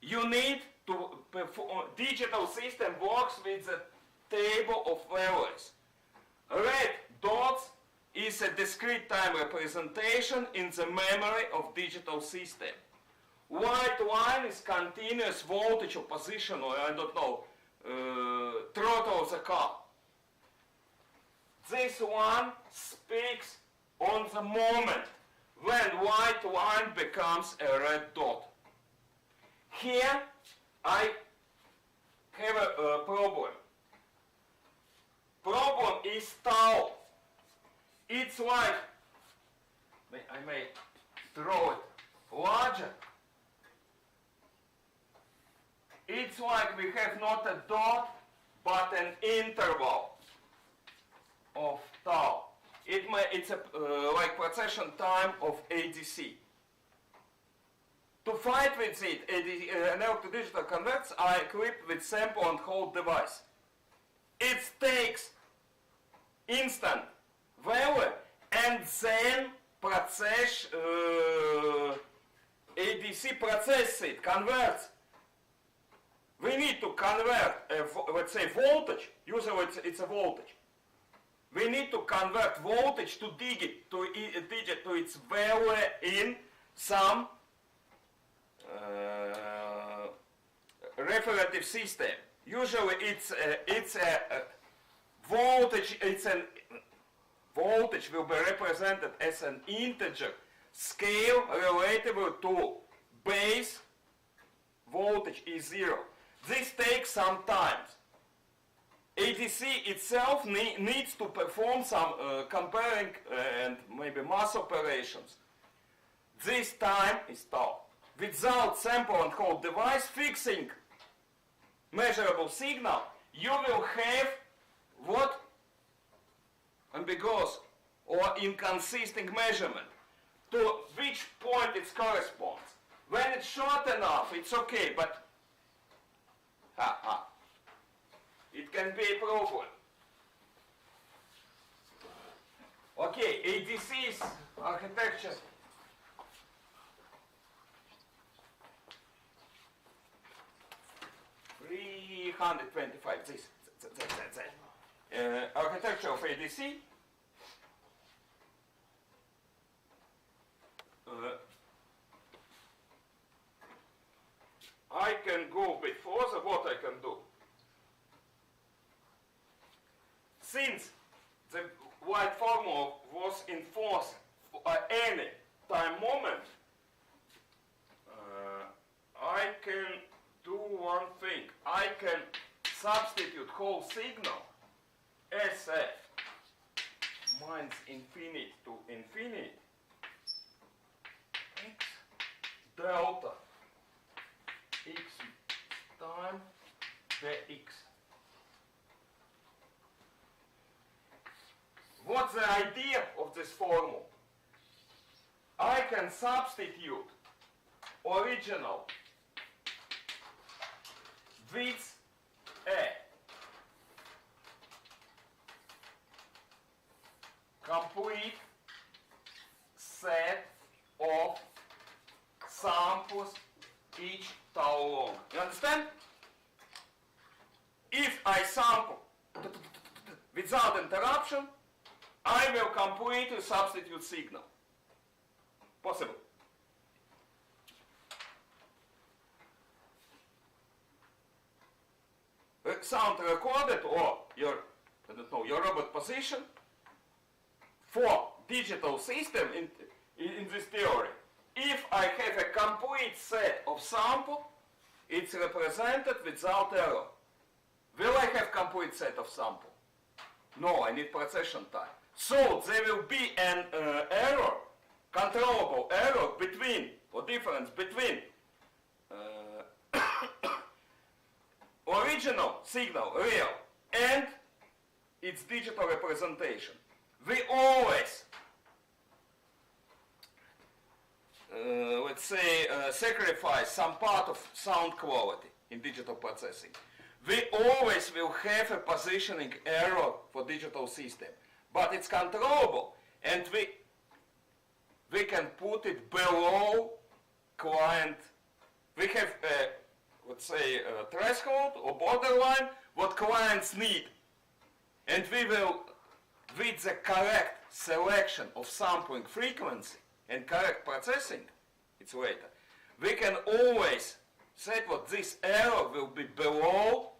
You need to perform, digital system works with the table of values. Red dots is a discrete time representation in the memory of digital system. White line is continuous voltage or position, or I don't know, throttle of the car. This one speaks on the moment when white line becomes a red dot. Here I have a problem. Problem is tau. It's like, I may draw it larger. It's like we have not a dot, but an interval of tau. It's a like procession time of ADC. To fight with it, analog to digital converts are equipped with sample and hold device. It takes instant value and then process ADC processes it, converts. We need to convert, let's say, voltage. Usually it's a voltage. We need to convert voltage to digit to its value in some referative system. Usually it's a voltage. Voltage will be represented as an integer scale relatable to base voltage is 0. This takes some time. ADC itself needs to perform some comparing and maybe mass operations. This time is tau. Without sample and hold device fixing measurable signal, you will have what? Ambiguous or inconsistent measurement. To which point it corresponds. When it's short enough, it's okay, but it can be a problem. Okay, ADC's architecture. this. Architecture of ADC. I can go a bit further. What I can do? Since the white formula was in force at any time moment, I can do one thing. I can substitute whole signal SF minus infinity to infinity x delta x time dx. What's the idea of this formula? I can substitute original with a complete set of samples each tau long. You understand? If I sample without interruption, I will completely substitute signal. Possible. Sound recorded or your, I don't know, your robot position for digital system in this theory. If I have a complete set of sample, it's represented without error. Will I have complete set of sample? No, I need procession time. So there will be an error, controllable error between, or difference between original signal, real, and its digital representation. We always, let's say, sacrifice some part of sound quality in digital processing. We always will have a positioning error for digital system, but it's controllable, and we can put it below client. We have let's say a threshold or borderline what clients need, and we will, with the correct selection of sampling frequency and correct processing, it's later, we can always say what this error will be below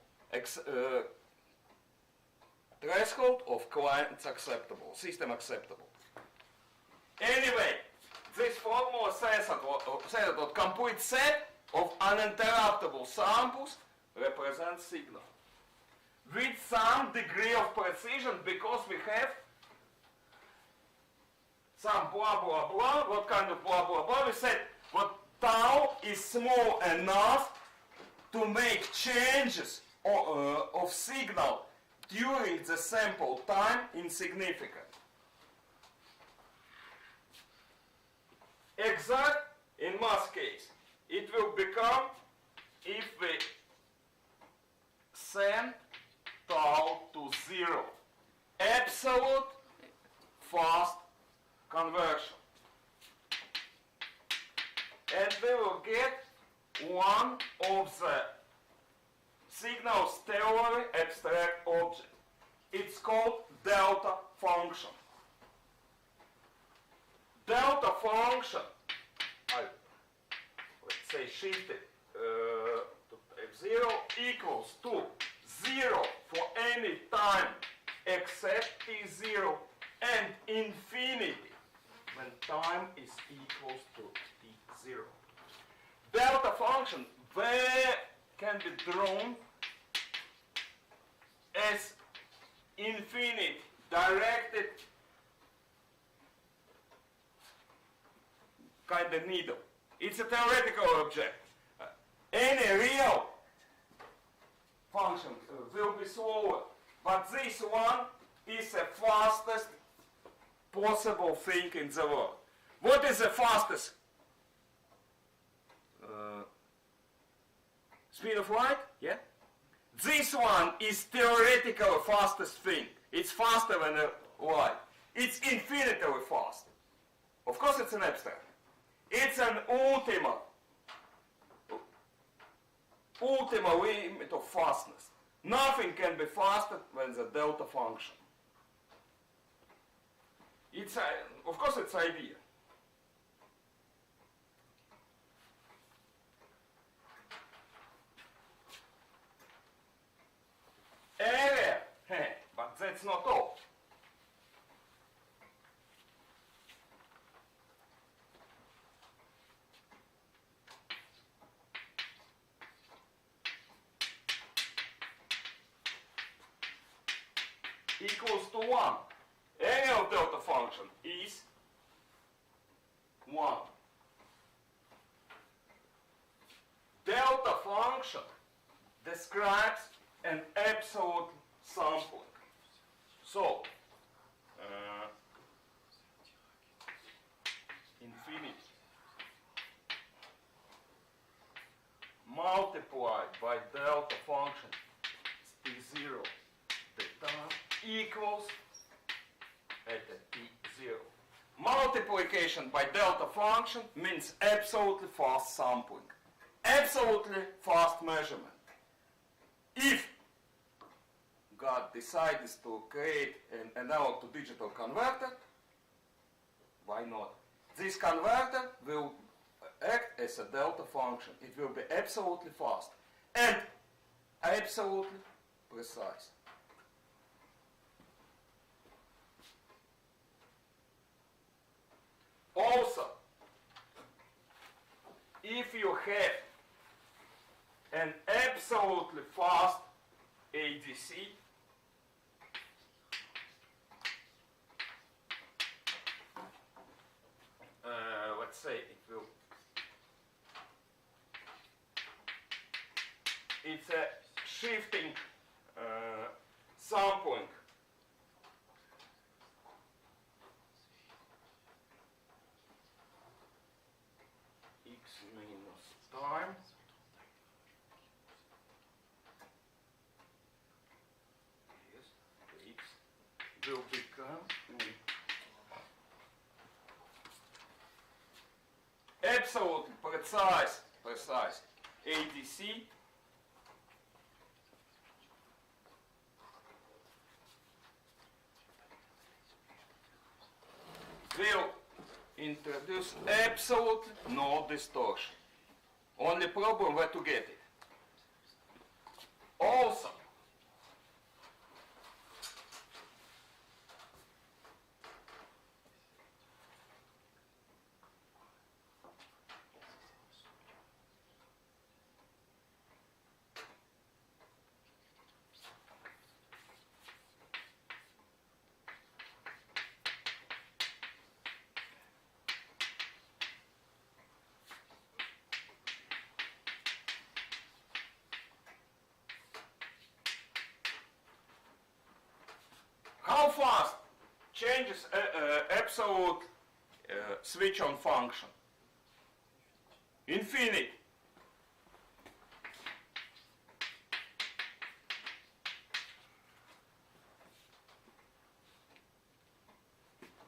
threshold of clients acceptable, system acceptable. Anyway, this formula says that complete set of uninterruptible samples represents signal with some degree of precision, because we have some blah blah blah. What kind of blah blah blah? We said what tau is small enough to make changes of signal during the sample time insignificant. Exact in mass case. It will become if we send tau to 0. Absolute fast conversion. And we will get one of the signal's theory abstract object. It's called delta function. Delta function, let's say shifted to f0 equals to 0 for any time except t0 and infinity when time is equals to t0. Delta function can be drawn as infinite directed kind of needle. It's a theoretical object. Any real function will be slower, but this one is the fastest possible thing in the world. What is the fastest? Speed of light? Yeah? This one is theoretically fastest thing. It's faster than light. It's infinitely fast. Of course it's an abstract. It's an ultima limit of fastness. Nothing can be faster than the delta function. It's of course it's idea. Area, but that's not all. Equals to 1. Area of delta function is 1. Delta function describes an absolute sampling. So, infinity multiplied by delta function t0 the time equals at t0. Multiplication by delta function means absolutely fast sampling, absolutely fast measurement. If God but decided to create an analog to digital converter, why not? This converter will act as a delta function. It will be absolutely fast and absolutely precise. Also, if you have an absolutely fast ADC, let's say it's a shifting sampling. X minus time. Yes, X will become absolutely precise ADC will introduce absolutely no distortion. Only problem where to get it. Also, how fast changes absolute switch on function? Infinite.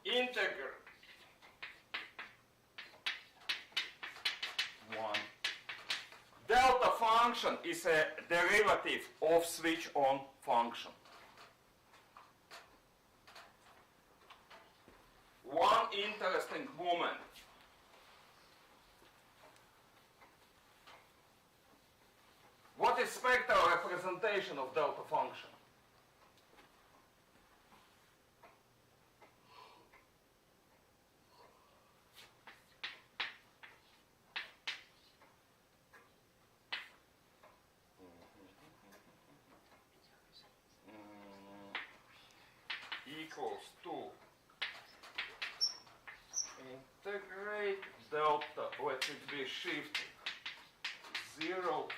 Integer 1. Delta function is a derivative of switch on function. One interesting moment. What is spectral representation of delta function? Equals to integrate delta, let it be shifted 0,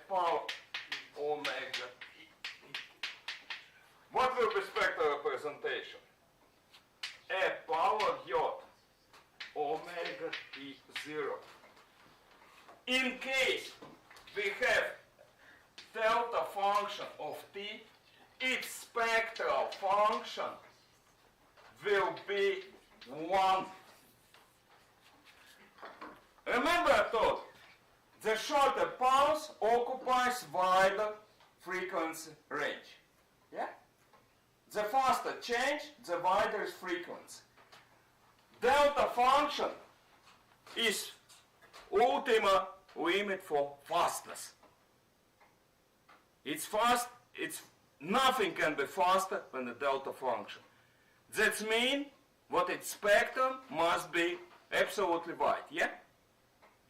power omega. What will be spectral representation? A power yod omega t 0. In case we have delta function of t, its spectral function will be 1. Remember I told, the shorter pulse occupies wider frequency range. Yeah? The faster change, the wider is frequency. Delta function is ultimate limit for fastness. It's fast, nothing can be faster than the delta function. That means what its spectrum must be absolutely wide, yeah?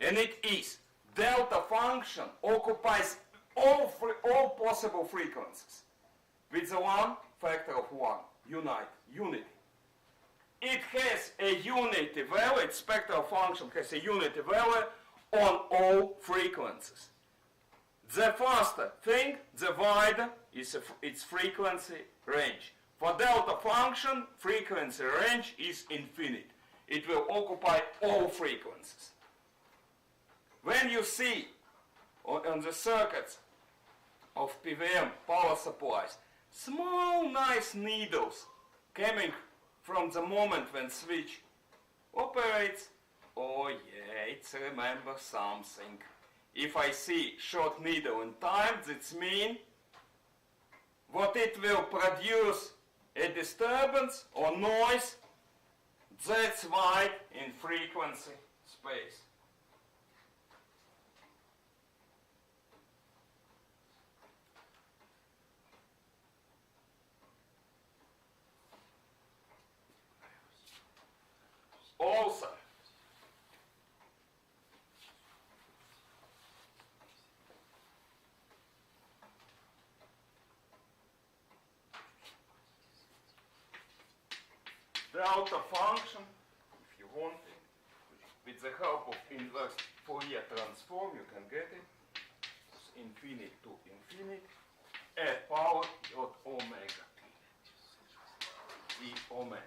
And it is. Delta function occupies all possible frequencies with the one factor of 1, unity. It has a unity value, its spectral function has a unity value on all frequencies. The faster thing, the wider is its frequency range. For delta function, frequency range is infinite. It will occupy all frequencies. When you see on the circuits of PWM power supplies, small nice needles coming from the moment when switch operates, oh yeah, it's remember something. If I see short needle in time, that means what it will produce a disturbance or noise that's wide in frequency space. Also, delta function, if you want it, with the help of inverse Fourier transform, you can get it. It's infinity to infinity, at power dot omega t omega.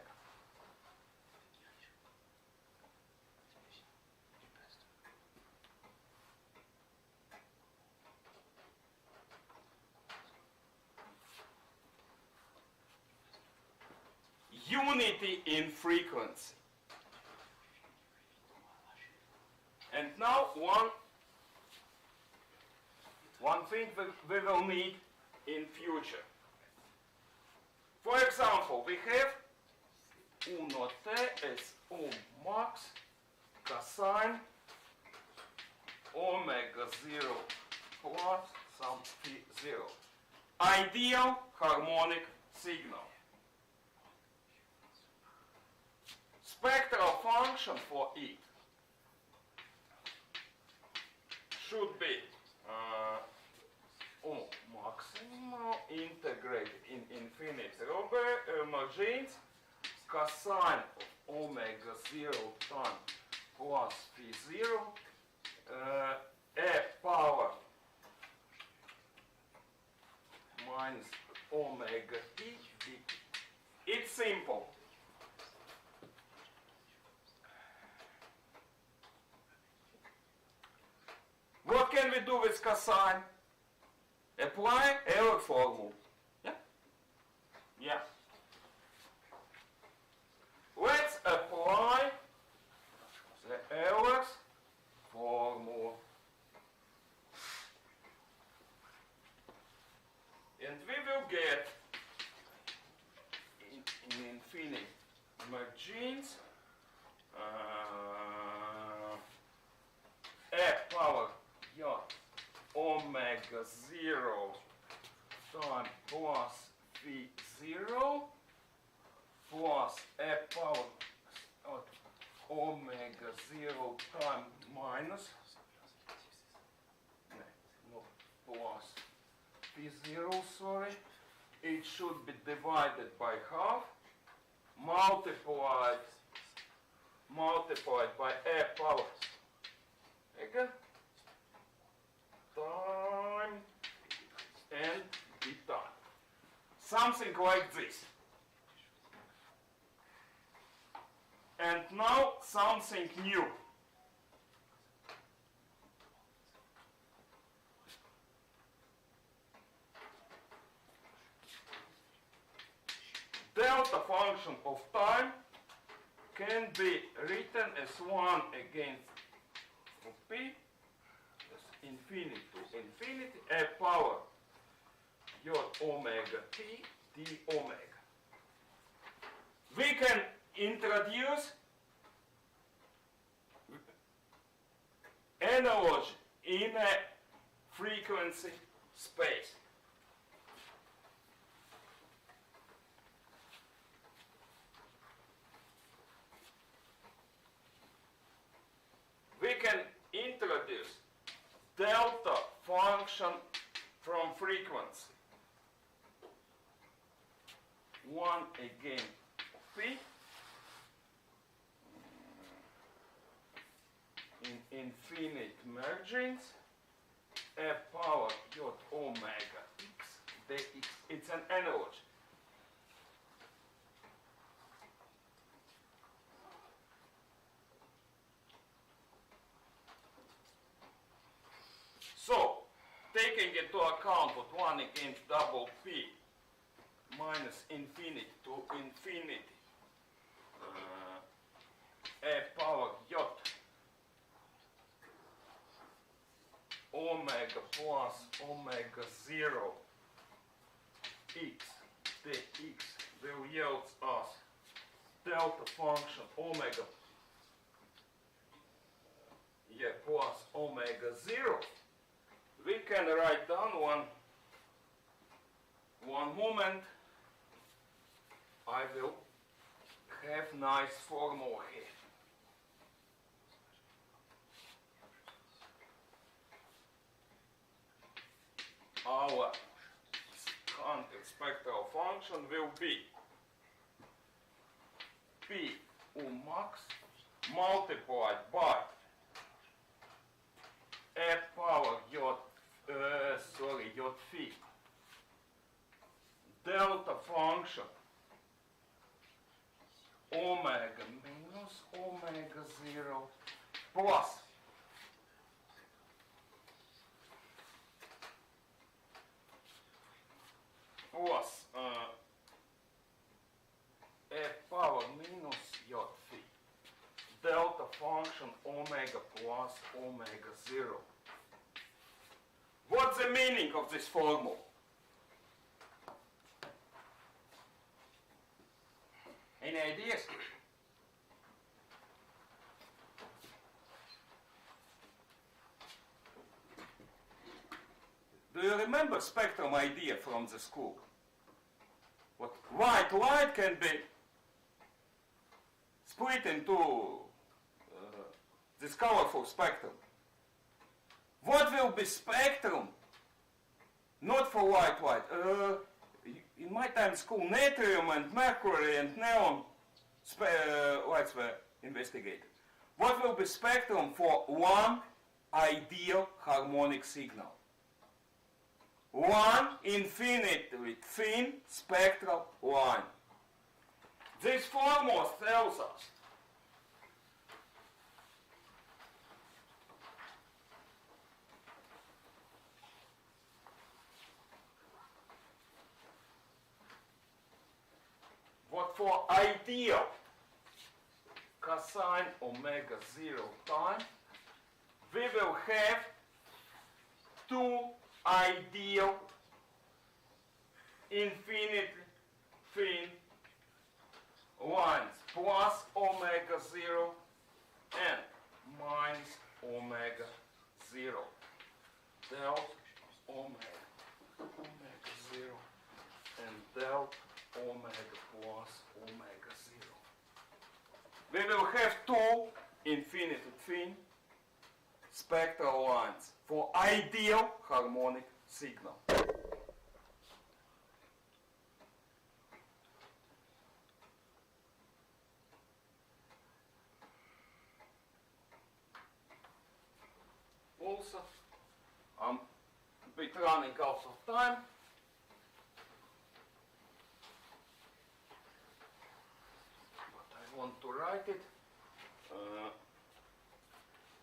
Unity in frequency. And now one thing we will need in future. For example, we have U naught t as O max cosine omega 0 plus some phi 0. Ideal harmonic signal. Spectral function for it should be O maximal integrated in infinity over emergence cosine of omega 0 times plus phi 0 a power minus omega t dt. It's simple. What can we do with cosine? Apply Euler formula. Yeah? Yeah. Let's apply the Euler formula. And we will get in infinite margins a power omega 0 times plus phi 0 plus a power of omega 0 times minus no, plus phi 0, sorry. It should be divided by half, multiplied by a power again time and d time. Something like this. And now something new. Delta function of time can be written as 1 against p, infinity to infinity, a power j omega t d omega. We can introduce analogy in a frequency space. We can introduce delta function from frequency 1 again p in infinite margins a power j omega x dx. It's an analogy. So, taking into account what 1 against double p minus infinity to infinity a power j omega plus omega 0 x dx will yield us delta function omega plus omega 0, we can write down one moment. I will have nice formula here. Our contact spectral function will be P U max multiplied by at power j phi delta function omega minus omega 0 plus at power minus j phi delta function omega plus omega 0. What's the meaning of this formula? Any ideas? Do you remember spectrum idea from the school? What white light can be split into this colorful spectrum. What will be spectrum? Not for white light. In my time in school, natrium and mercury and neon lights were investigated. What will be spectrum for one ideal harmonic signal? One infinitely thin spectral line. This formula tells us what for ideal cosine omega 0 time, we will have two ideal infinitely thin lines, plus omega 0 and minus omega 0. Delta omega 0 and delta omega plus omega 0. We will have two infinitely thin spectral lines for ideal harmonic signal. Also, I'm a bit running out of time. But I want to write it.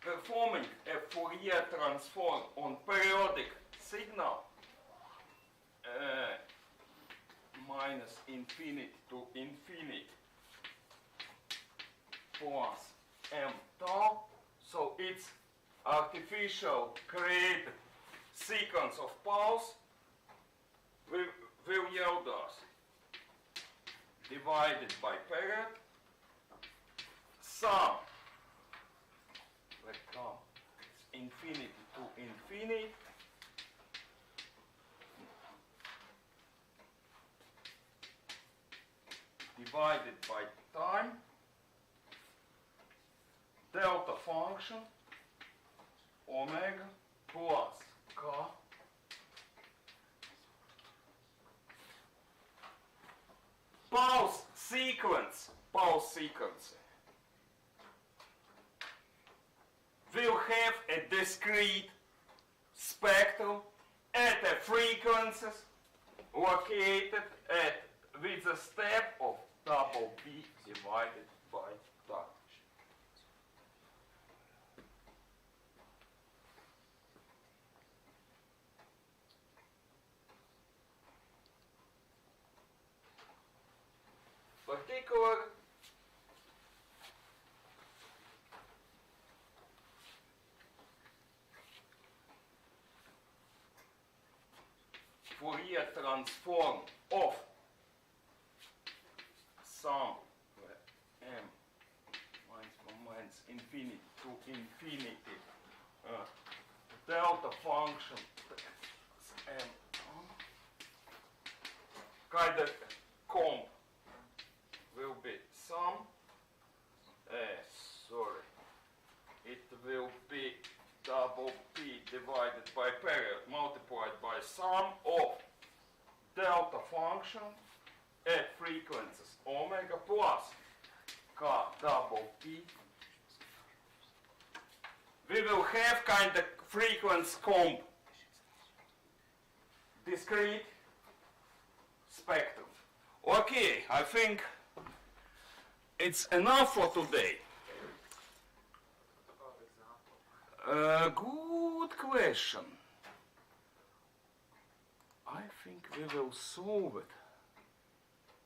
Performing a Fourier transform on periodic signal minus infinity to infinity plus m tau. So it's artificial created sequence of pulse will yield us divided by period sum. Let's come. It's infinity to infinity. Divided by time. Delta function omega plus k pulse sequence will have a discrete spectrum at a frequencies located at with a step of double B divided by time. Particular Fourier transform of sum where m minus infinity to infinity delta function m kind of comp will be sum sorry, it will be double p divided by period multiplied by sum of delta function at frequencies omega plus k double p. We will have kind of frequency comp discrete spectrum. Okay, I think it's enough for today. Good question. I think we will solve it.